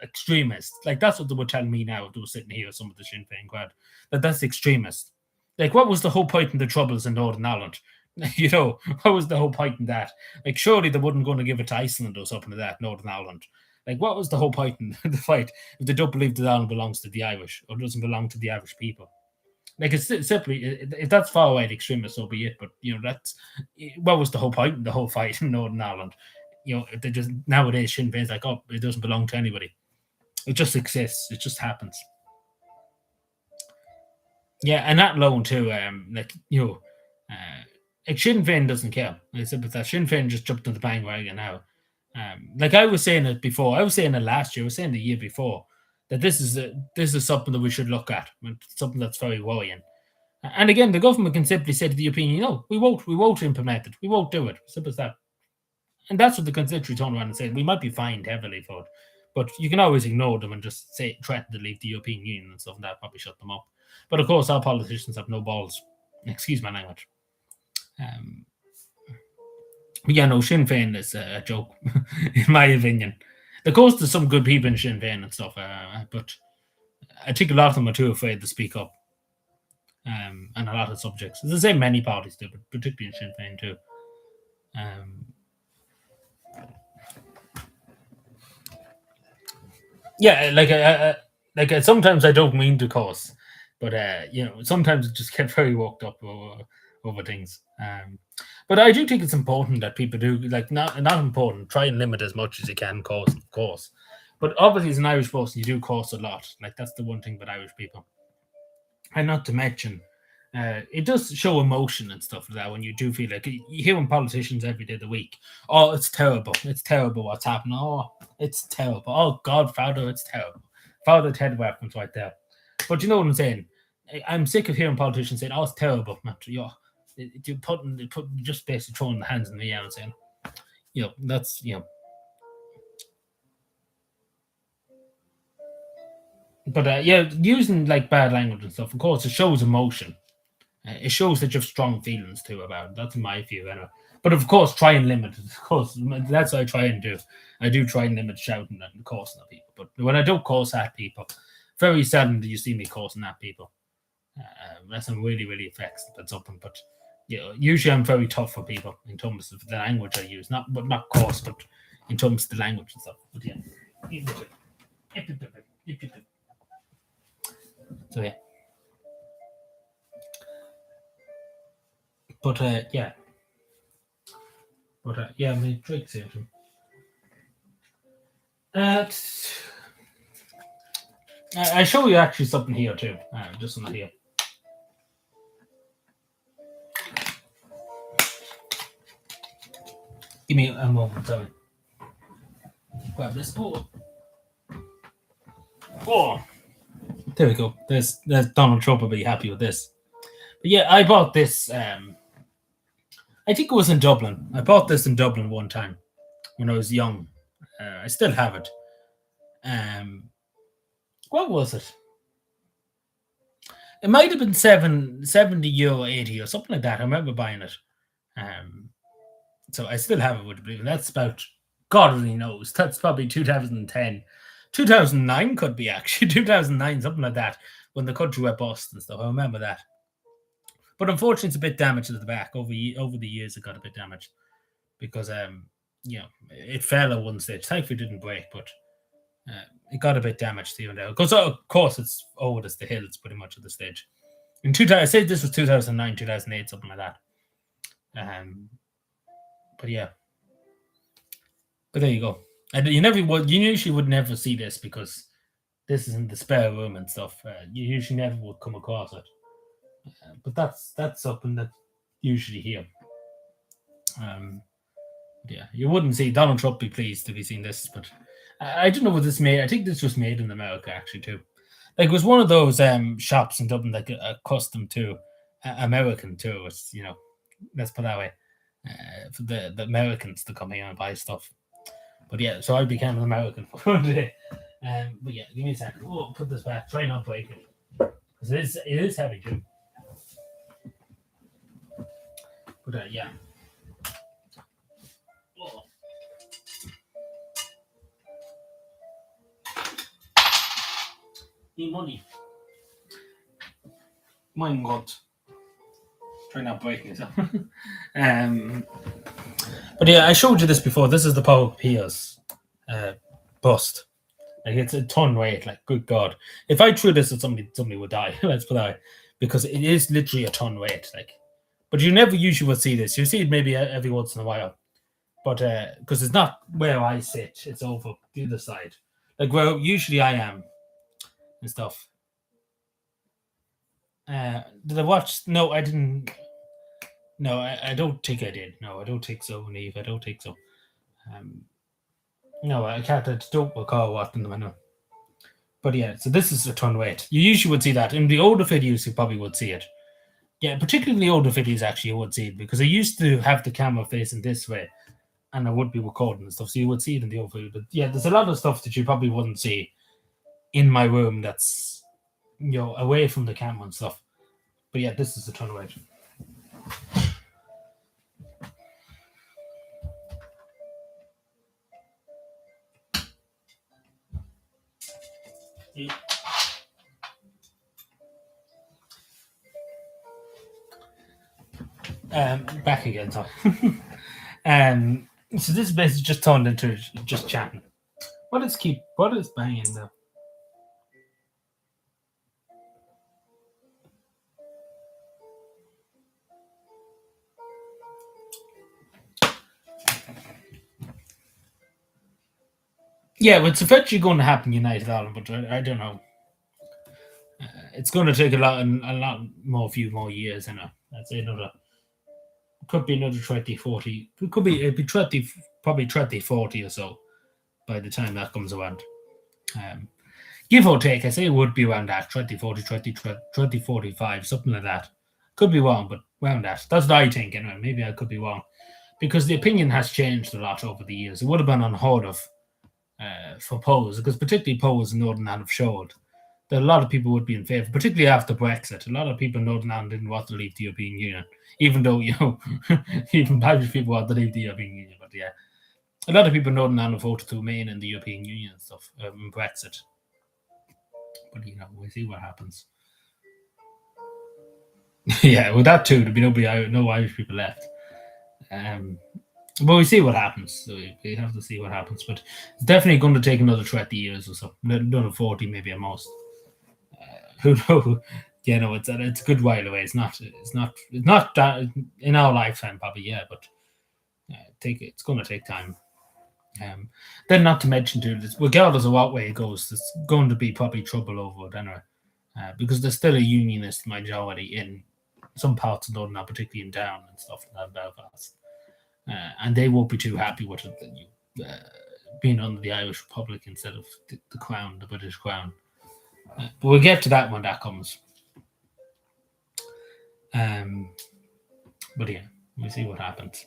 extremist. Like that's what they would tell me now if they were sitting here, some of the Sinn Féin crowd, that's extremist. Like what was the whole point in the Troubles in Northern Ireland? What was the whole point in that? Like surely they wouldn't going to give it to Iceland or something like that, Northern Ireland. Like what was the whole point in the fight if they don't believe that Ireland belongs to the Irish or doesn't belong to the Irish people? Like it's simply, if that's far right extremist, so be it. But that's what was the whole point in the whole fight in Northern Ireland? They just nowadays Sinn Féin's like, oh, it doesn't belong to anybody. It just exists. It just happens. Yeah, and that alone too. Like Sinn Féin doesn't care. Like, but that Sinn Féin just jumped on the bandwagon now. Like I was saying it before. I was saying it last year. I was saying the year before that this is something that we should look at. Something that's very worrying. And again, the government can simply say to the European, we won't implement it. We won't do it. Simple as that. And that's what the constituency turned around and said. We might be fined heavily for it, but you can always ignore them and just threaten to leave the European Union and stuff, and that probably shut them up. But of course, our politicians have no balls. Excuse my language. But yeah, no, Sinn Féin is a joke, in my opinion. Of course, there's some good people in Sinn Féin and stuff, but I think a lot of them are too afraid to speak up. and a lot of subjects. It's the same many parties do, but particularly in Sinn Féin too. Um, yeah, sometimes I don't mean to cause, but sometimes I just get very worked up over things. But I do think it's important that people do not important. Try and limit as much as you can cause, of course. But obviously, as an Irish person, you do cause a lot. Like that's the one thing about Irish people, and not to mention, it does show emotion and stuff like that when you do feel like you hearing politicians every day of the week. Oh, it's terrible what's happening. Oh, it's terrible. Oh God, Father, it's terrible. Father Ted weapons right there. But you know what I'm saying? I'm sick of hearing politicians saying, "Oh, it's terrible." Man. You're just basically throwing the hands in the air and saying, that's But using like bad language and stuff, of course, it shows emotion. It shows that you have strong feelings too about it. That's my view, anyway. But of course, try and limit it. Of course, that's what I try and do. I do try and limit shouting and cursing at people. But when I don't curse at people, very seldom do you see me cursing at people. Unless I'm really, really affected at something. But usually I'm very tough for people in terms of the language I use. Not coarse, but in terms of the language and stuff. But yeah. So yeah. But yeah. But yeah, I mean, Drake's here. I show you actually something here too. Just something here. Give me a moment, sorry. Grab this. Oh, there we go. There's Donald Trump will be happy with this. But yeah, I bought this. I think it was in Dublin. I bought this in Dublin one time when I was young. I still have it. What was it? It might have been 70 euro, 80 or something like that. I remember buying it. So I still have it, would you believe? And that's about, God only knows. That's probably 2010. 2009 could be actually. 2009, something like that. When the country went bust and stuff. I remember that. But unfortunately, it's a bit damaged at the back. Over the years, it got a bit damaged. Because, it fell at one stage. Thankfully, it didn't break, but it got a bit damaged even there. Because, of course, it's old as the hills pretty much at the stage. In 2000, I said this was 2009, 2008, something like that. But yeah. But there you go. And you usually would never see this because this is in the spare room and stuff. You usually never would come across it. But that's something that usually here. Yeah, you wouldn't see Donald Trump be pleased to be seeing this, but I don't know what this made. I think this was made in America actually too. Like it was one of those shops in Dublin, like accustomed to American tourists. Let's put it that way, for the Americans to come here and buy stuff. But yeah, so I became an American for one day. But yeah, give me a second. Oh, put this back. Try not to break it because it is heavy too. But yeah. Oh. Need money. Mein Gott. Try not breaking it. But yeah, I showed you this before. This is the Power Piers bust. Like it's a ton weight. Like good God, if I threw this at somebody would die. Let's put that way, because it is literally a ton weight. Like, but you never usually would see this. You see it maybe every once in a while, but because it's not where I sit, it's over the other side, like where usually I am and stuff. Did I watch? No, I didn't. No, I don't think I did. No, I don't think so, Neve. I don't think so. No, I can't. I don't recall watching them. I know. But yeah, so this is a ton weight. You usually would see that. In the older videos, you probably would see it. Yeah, particularly the older videos, actually, you would see it because I used to have the camera facing this way and I would be recording and stuff. So you would see it in the old video. But yeah, there's a lot of stuff that you probably wouldn't see in my room that's, away from the camera and stuff. But yeah, this is a ton weight. Back again, sorry. So this is basically just turned into just chatting. What is banging though? Yeah, well, it's eventually going to happen, United Ireland, but I don't know. It's going to take a few more years, I'd say another, could be another 20, 40. It'd be 20, probably 20, 40 or so by the time that comes around. Um, Give or take, I say it would be around that 20, 40, 20, 45, something like that. Could be wrong, but around that. That's what I think, anyway. Maybe I could be wrong. Because the opinion has changed a lot over the years. It would have been unheard of for Pose, because particularly Pose and Northern Ireland have showed that a lot of people would be in favour, particularly after Brexit. A lot of people in Northern Ireland didn't want to leave the European Union, even though, even Irish people want to leave the European Union. But yeah, a lot of people in Northern Ireland voted to remain in the European Union and stuff, Brexit. But, we'll see what happens. Yeah, with that too, there'll be no Irish people left. But we see what happens. So we have to see what happens. But it's definitely going to take another 20 years or so. Another 40 maybe at most. Who knows? It's a good while away. It's not that in our lifetime probably, yeah, but it's going to take time. Then not to mention too, regardless of what way it goes, there's going to be probably trouble over it anyway. Because there's still a unionist majority in some parts of Northern Ireland, particularly in Down and stuff like Belfast. And they won't be too happy with it being under the Irish Republic instead of the Crown, the British Crown. But we'll get to that when that comes. But yeah, we'll see what happens.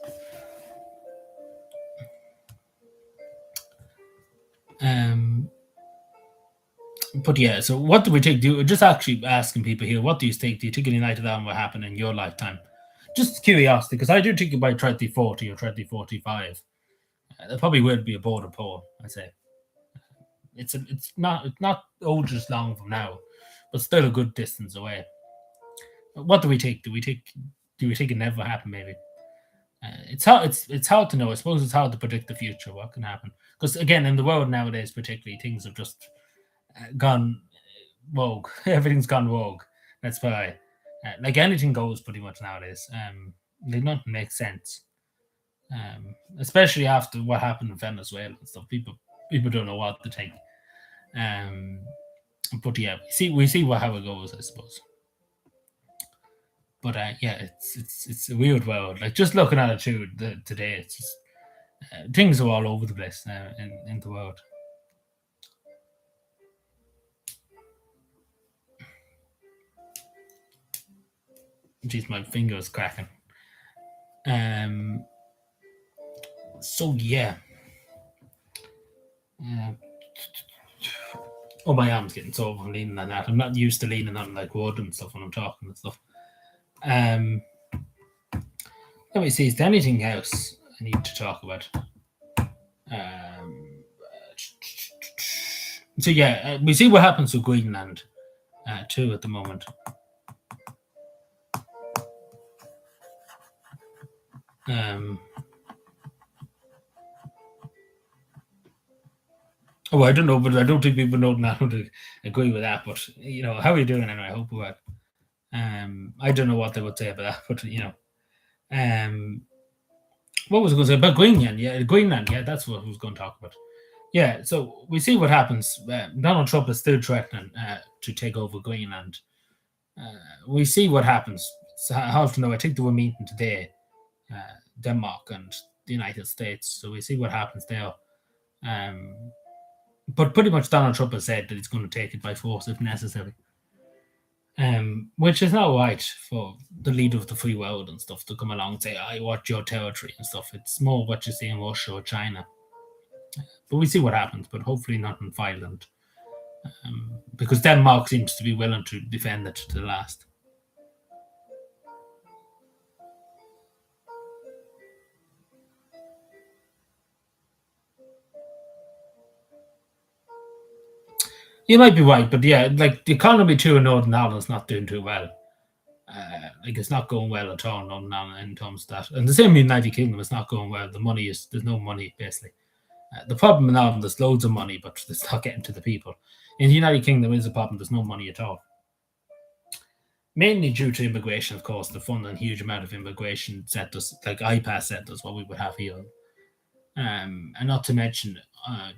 But yeah, so what do we think? Just actually asking people here, what do you think? Do you think United Ireland will happen in your lifetime? Just curiosity, because I do think about 2040 or 2045. There probably will be a border poll, I say. It's not just long from now, but still a good distance away. What do we think? Do we think it never happen? Maybe it's hard to know. I suppose it's hard to predict the future. What can happen? Because again, in the world nowadays, particularly, things have just gone rogue. Everything's gone rogue. That's why, like anything goes pretty much nowadays. They don't make sense. Especially after what happened in Venezuela and stuff. People don't know what to think. But yeah, we see how it goes, I suppose. But yeah, it's a weird world. Like just looking at it too today, it's just things are all over the place in the world. Jeez, my finger is cracking. So yeah. Oh, my arm's getting sore from leaning on that. I'm not used to leaning on like wood and stuff when I'm talking and stuff. Let me see. Is there anything else I need to talk about? So yeah, we see what happens with Greenland too at the moment. Oh, I don't know, but I don't think people know now to agree with that. But how are you doing anyway? I hope we're. I don't know what they would say about that, but what was I going to say about Greenland? Yeah, Greenland. Yeah, that's what I was going to talk about. Yeah, so we see what happens. Donald Trump is still threatening to take over Greenland. We see what happens. It's hard to know. I think they were meeting today, Denmark and the United States. So we see what happens there. But pretty much Donald Trump has said that he's going to take it by force if necessary. Which is not right for the leader of the free world and stuff to come along and say, I want your territory and stuff. It's more what you see in Russia or China. But we see what happens, but hopefully nothing violent. Because Denmark seems to be willing to defend it to the last. You might be right, but yeah, like the economy too in Northern Ireland is not doing too well. Like it's not going well at all in terms of that. And the same in the United Kingdom, it's not going well. There's no money basically. The problem in Ireland, there's loads of money, but it's not getting to the people. In the United Kingdom, is a problem. There's no money at all. Mainly due to immigration, of course, the fund and huge amount of immigration centres, like IPAS centres, what we would have here. And not to mention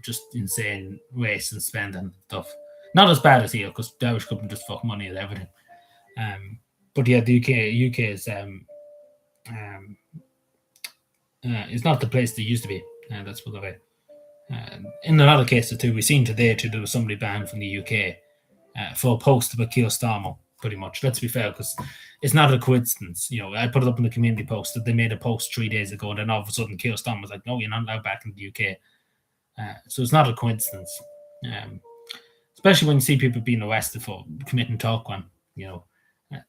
just insane waste and spending and stuff. Not as bad as here, because the Irish government just fuck money at everything. But yeah, the UK is it's not the place they used to be. Let's put it that way. In a lot of cases too, we've seen today too, there was somebody banned from the UK for a post about Keir Starmer, pretty much. Let's be fair, because it's not a coincidence. I put it up in the community post that they made a post 3 days ago, and then all of a sudden Keir Starmer was like, no, you're not allowed back in the UK. So it's not a coincidence. Especially when you see people being arrested for committing thought crime.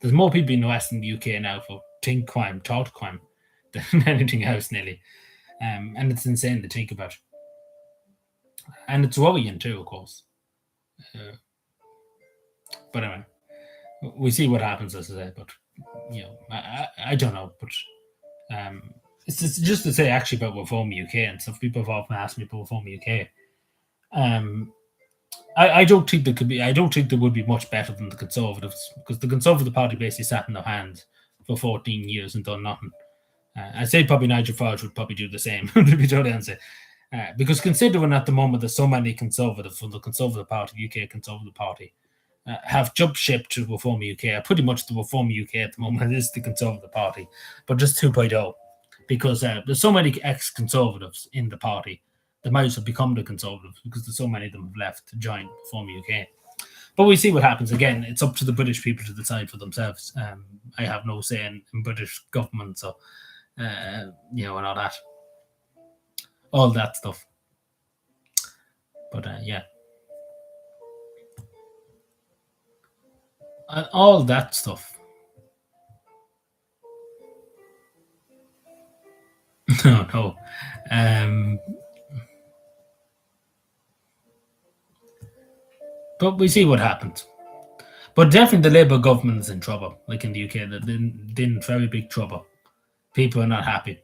There's more people being arrested in the UK now for thought crime, than anything else nearly. And it's insane to think about. And it's worrying too, of course. But anyway, we see what happens, as I say. But I don't know. But it's just to say actually about Reform UK and stuff. People have often asked me about Reform UK. I don't think there could be. I don't think there would be much better than the Conservatives, because the Conservative Party basically sat in their hands for 14 years and done nothing. I'd say probably Nigel Farage would probably do the same, to be totally honest. Because considering at the moment there's so many Conservatives from the Conservative Party, UK Conservative Party, have jumped ship to Reform UK. Pretty much the Reform UK at the moment is the Conservative Party, but just 2.0. Because there's so many ex-Conservatives in the party, they might as well become the Conservatives, because there's so many of them have left to join Reform UK. But we see what happens. Again, it's up to the British people to decide for themselves. I have no say in British government, so and all that stuff. But yeah, and all that stuff. No. But we see what happens. But definitely the Labour government is in trouble, like in the UK. They're in very big trouble. People are not happy.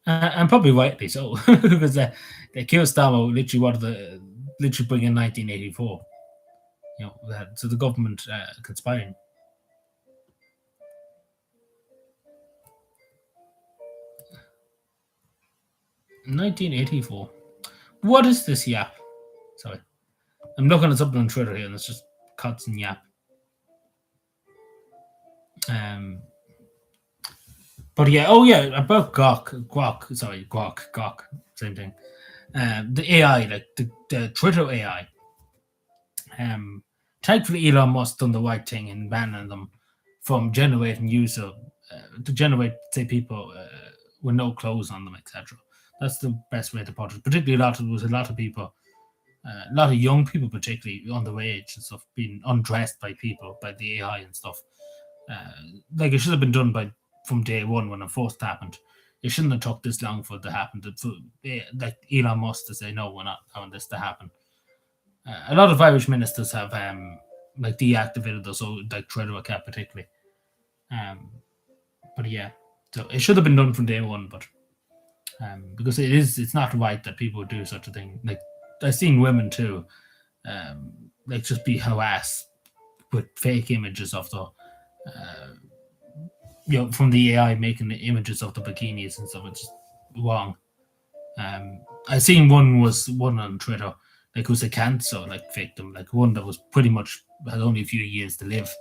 And probably rightly so, because Keir Starmer literally bring in 1984. So the government conspiring. 1984. What is this yap? Sorry. I'm looking at something on Twitter here, and it's just cuts and yap. But yeah, about Grok, same thing. The AI, like the Twitter AI. Thankfully, Elon Musk done the right thing in banning them from generating user to generate, say, people with no clothes on them, etc. That's the best way to put it. Particularly, there was a lot of people, a lot of young people, particularly underage and stuff, being undressed by people, by the AI and stuff. Like it should have been done from day one when it first happened. It shouldn't have took this long for it to happen. Like Elon Musk to say, no, we're not allowing this to happen. A lot of Irish ministers have like deactivated those, like Twitter account particularly. But yeah, so it should have been done from day one, but because it's not right that people would do such a thing. Like I've seen women too, like just be harassed with fake images of the, from the AI making the images of the bikinis and stuff. It's just wrong. I seen one on Twitter, like it was a cancer victim, like one that was pretty much had only a few years to live,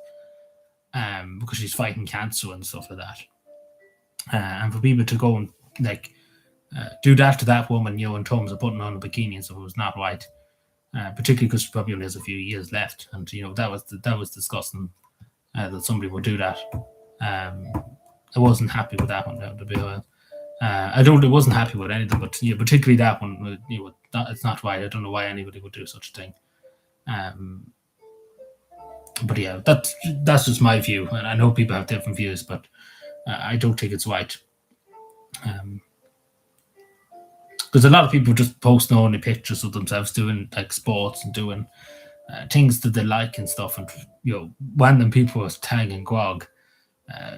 because she's fighting cancer and stuff like that. And for people to go and do that to that woman, in terms of putting on a bikini and stuff, it was not right. Particularly because she probably only has a few years left, and that was disgusting that somebody would do that. I wasn't happy with that one, to be honest. I wasn't happy with anything, but particularly that one. It's not right. I don't know why anybody would do such a thing. But yeah, that's just my view, and I know people have different views, but I don't think it's right. Because a lot of people just post only pictures of themselves doing like sports and doing things that they like and stuff, and random people was tagging Grog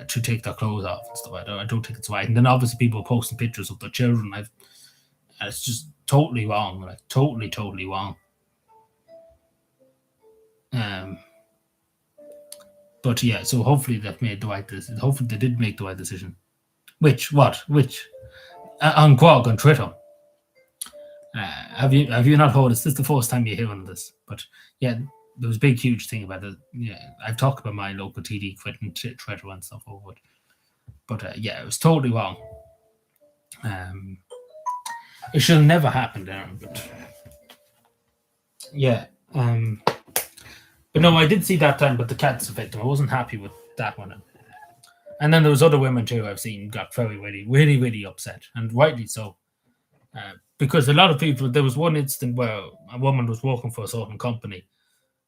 to take their clothes off and stuff. I don't think it's right. And then obviously people posting pictures of their children. It's just totally wrong, like totally wrong. But yeah, so hopefully they've made the right decision. Hopefully they did make the right decision. Which on Grog on Twitter. Have you not heard this? This is the first time you're hearing this, but yeah, there was a big huge thing about it. Yeah, I've talked about my local TD quitting Twitter and stuff over it, but yeah, it was totally wrong. It should have never happened, Aaron. But yeah, but no, I did see that time, but the cat's a victim. I wasn't happy with that one. And then there was other women too I've seen got very, really upset, and rightly so. Because a lot of people, there was one incident where a woman was working for a certain company,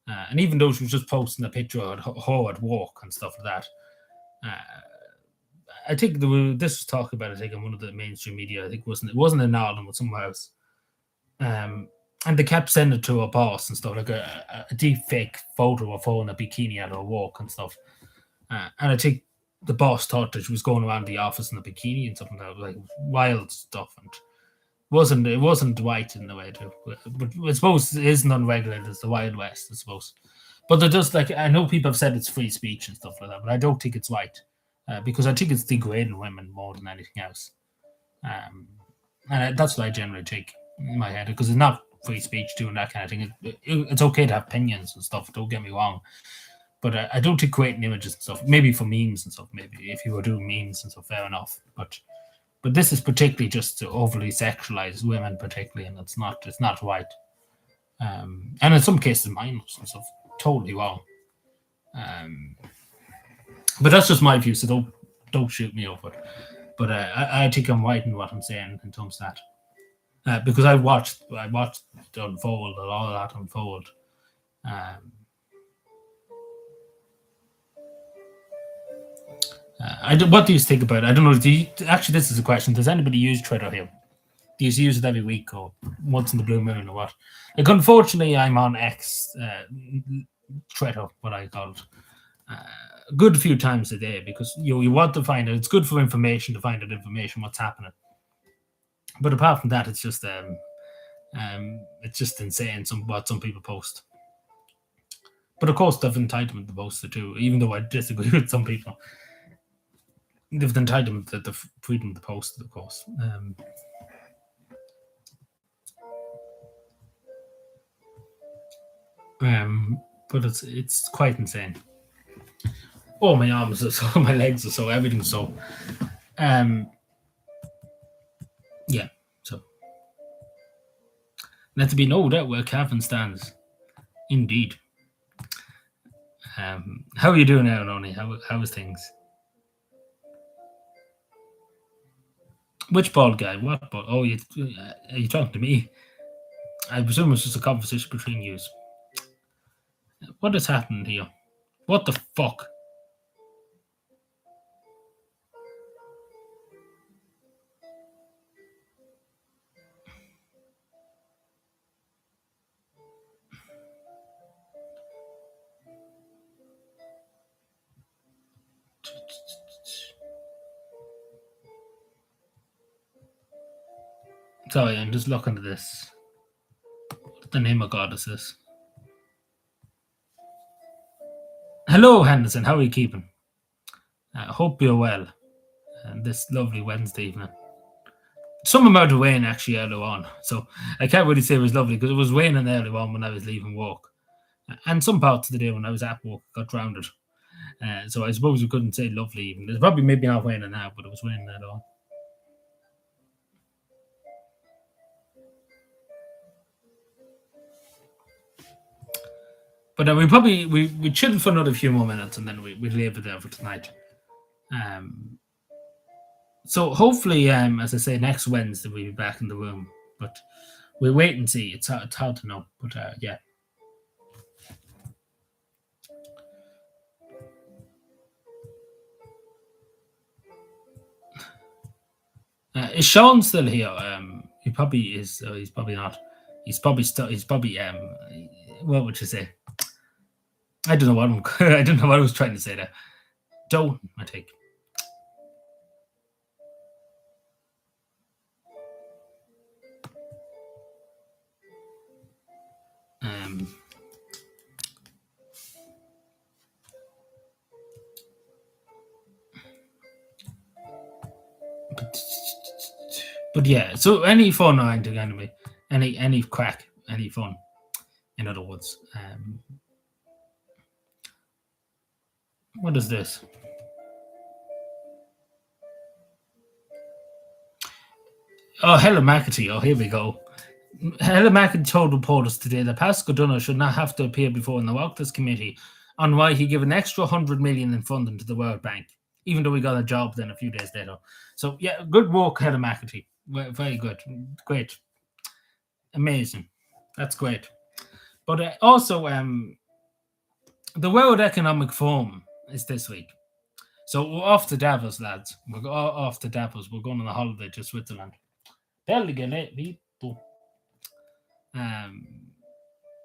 and even though she was just posting a picture of her at work and stuff like that, I think this was talked about, I think, on one of the mainstream media. I think it wasn't in Ireland, but somewhere else. And they kept sending it to her boss and stuff, like a deep fake photo of her in a bikini at her work and stuff. And I think the boss thought that she was going around the office in a bikini and something like wild stuff, and it wasn't right in the way too. But I suppose it isn't unregulated. It's the Wild West, I suppose. But they're just like, I know people have said it's free speech and stuff like that, but I don't think it's right, because I think it's degrading women more than anything else. And that's what I generally take in my head, because it's not free speech doing that kind of thing. It's okay to have opinions and stuff. Don't get me wrong. But I don't think creating images and stuff, maybe for memes and stuff, maybe if you were doing memes and stuff, fair enough. But this is particularly just to overly sexualize women, particularly, and it's not right. And in some cases, minors and stuff, totally wrong. But that's just my view, so don't shoot me over it. But I think I'm right in what I'm saying in terms of that, because I watched it unfold, a lot of that unfold. What do you think about it? I don't know. Actually, this is a question. Does anybody use Twitter here? Do you use it every week or once in the blue moon or what? Like, unfortunately, I'm on X, Twitter, what I call it, a good few times a day, because you want to find it. It's good for information, to find out information, what's happening. But apart from that, it's just insane what some people post. But of course, they've entitlement to post it too, even though I disagree with some people. They've the entitlement, the freedom to post it, of course. But it's quite insane. Oh, my arms are so, my legs are so, everything's so. Yeah, so. Let there be no doubt where cavan stands. Indeed. How are you doing now, Ronnie? How is things? Which bald guy? What bald? Oh, are you talking to me? I presume it's just a conversation between you. What is happening here? What the fuck? Sorry, I'm just looking at this. What the name of God is this? Hello, Henderson. How are you keeping? I hope you're well. This lovely Wednesday evening. Some amount of rain actually earlier on, so I can't really say it was lovely, because it was raining earlier on when I was leaving work, and some parts of the day when I was at work got drowned. So I suppose we couldn't say lovely even. It's probably maybe not raining now, but it was raining earlier on. But we chill for another few more minutes, and then we leave it there for tonight. So hopefully, as I say, next Wednesday we'll be back in the room. But we'll wait and see. It's hard to know. But yeah. Is Sean still here? He probably is. He's probably not. He's probably what would you say? I don't know what I don't know what I was trying to say there. Joe, I take. But yeah, so any fun or anything anyway, any crack, any fun. In other words, what is this? Oh, Helen McAtee. Oh, here we go. Helen McAtee told reporters today that Pascal Dunner should not have to appear before an Oireachtas committee on why he gave an extra 100 million in funding to the World Bank, even though he got a job then a few days later. So yeah, good work, Helen McAtee. Very good, great, amazing. That's great. But also, the World Economic Forum is this week. So we're off to Davos, lads. We're off to Davos. We're going on a holiday to Switzerland. People.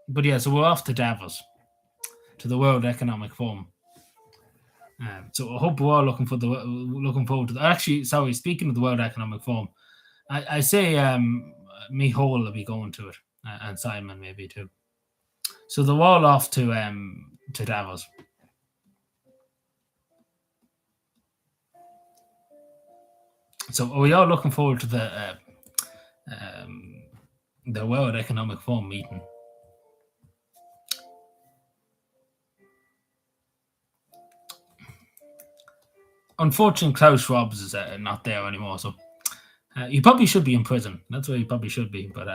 But yeah, so we're off to Davos, to the World Economic Forum. So I hope we're all looking forward to that. Actually, sorry, speaking of the World Economic Forum, I say me whole will be going to it, and Simon maybe too. So they're all off to Davos. So are we all looking forward to the World Economic Forum meeting? Unfortunately, Klaus Schwab is not there anymore, so he probably should be in prison. That's where he probably should be. But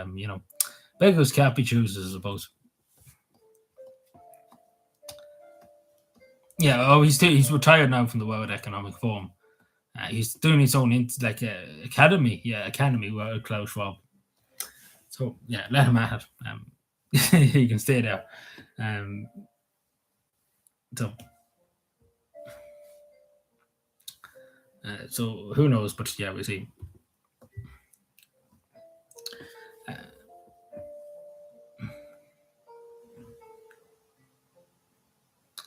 beggars can't be choosers, I suppose. Yeah, he's retired now from the World Economic Forum. He's doing his own academy. Yeah, academy with Klaus Schwab. So yeah, let him at it. He can stay there. So who knows? But yeah, we see.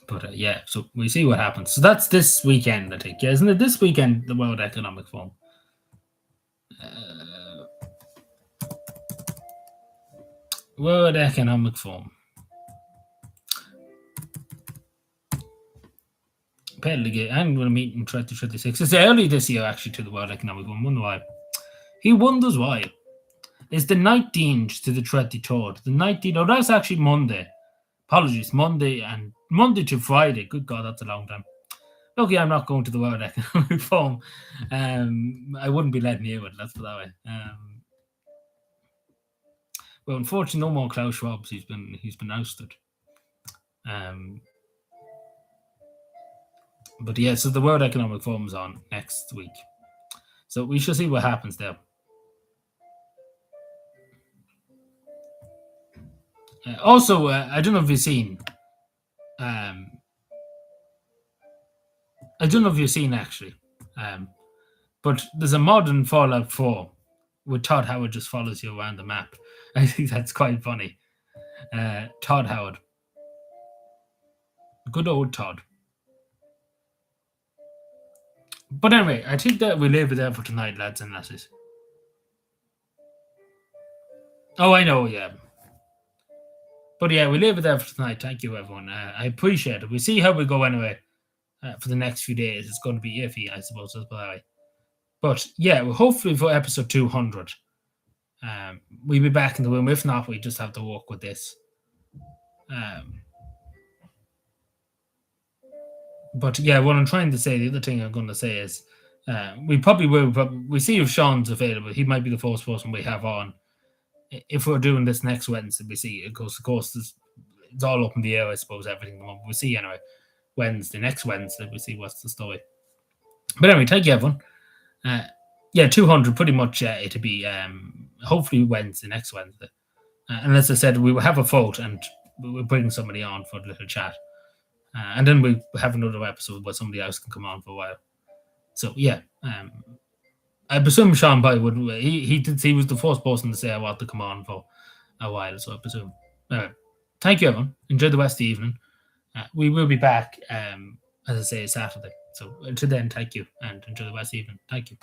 But yeah, so we see what happens. So that's this weekend, I think. Yeah, isn't it this weekend, the World Economic Forum? World Economic Forum. I'm going to meet in 2036. It's early this year, actually, to the World Economic Forum. Wonder why. He wonders why. It's the 19th to the 23rd. The 19th, oh, that's actually Monday. Apologies, Monday to Friday. Good God, that's a long time. Lucky I'm not going to the World Economic Forum. I wouldn't be let near it, let's put it that way. Well, unfortunately, no more Klaus Schwab. He's been ousted. But yeah, so the World Economic Forum is on next week. So we shall see what happens there. Also, I don't know if you've seen. I don't know if you've seen actually, but there's a modern Fallout 4 where Todd Howard just follows you around the map. I think that's quite funny. Todd Howard, good old Todd. But anyway, I think that we leave it there for tonight, lads and lasses. Oh, I know, yeah. But yeah, we leave it there for tonight. Thank you, everyone. I appreciate it. We'll see how we go anyway for the next few days. It's going to be iffy, I suppose, as well. But yeah, well, hopefully for episode 200, we'll be back in the room. If not, we just have to work with this. But yeah, what I'm trying to say, the other thing I'm going to say is we probably will. We see if Sean's available. He might be the first person we have on. If we're doing this next Wednesday, we see it goes. Of course, it's all up in the air, I suppose. Everything we'll see anyway. Next Wednesday, we see what's the story. But anyway, thank you, everyone. 200 pretty much. It'll be hopefully next Wednesday. And as I said, we will have a vote and we'll bring somebody on for a little chat. And then we'll have another episode where somebody else can come on for a while. So yeah, I presume Sean Pye would. He was the first person to say I want to come on for a while. So I presume. thank you, everyone. Enjoy the rest of the evening. We will be back, as I say, Saturday. So until then, thank you and enjoy the rest of the evening. Thank you.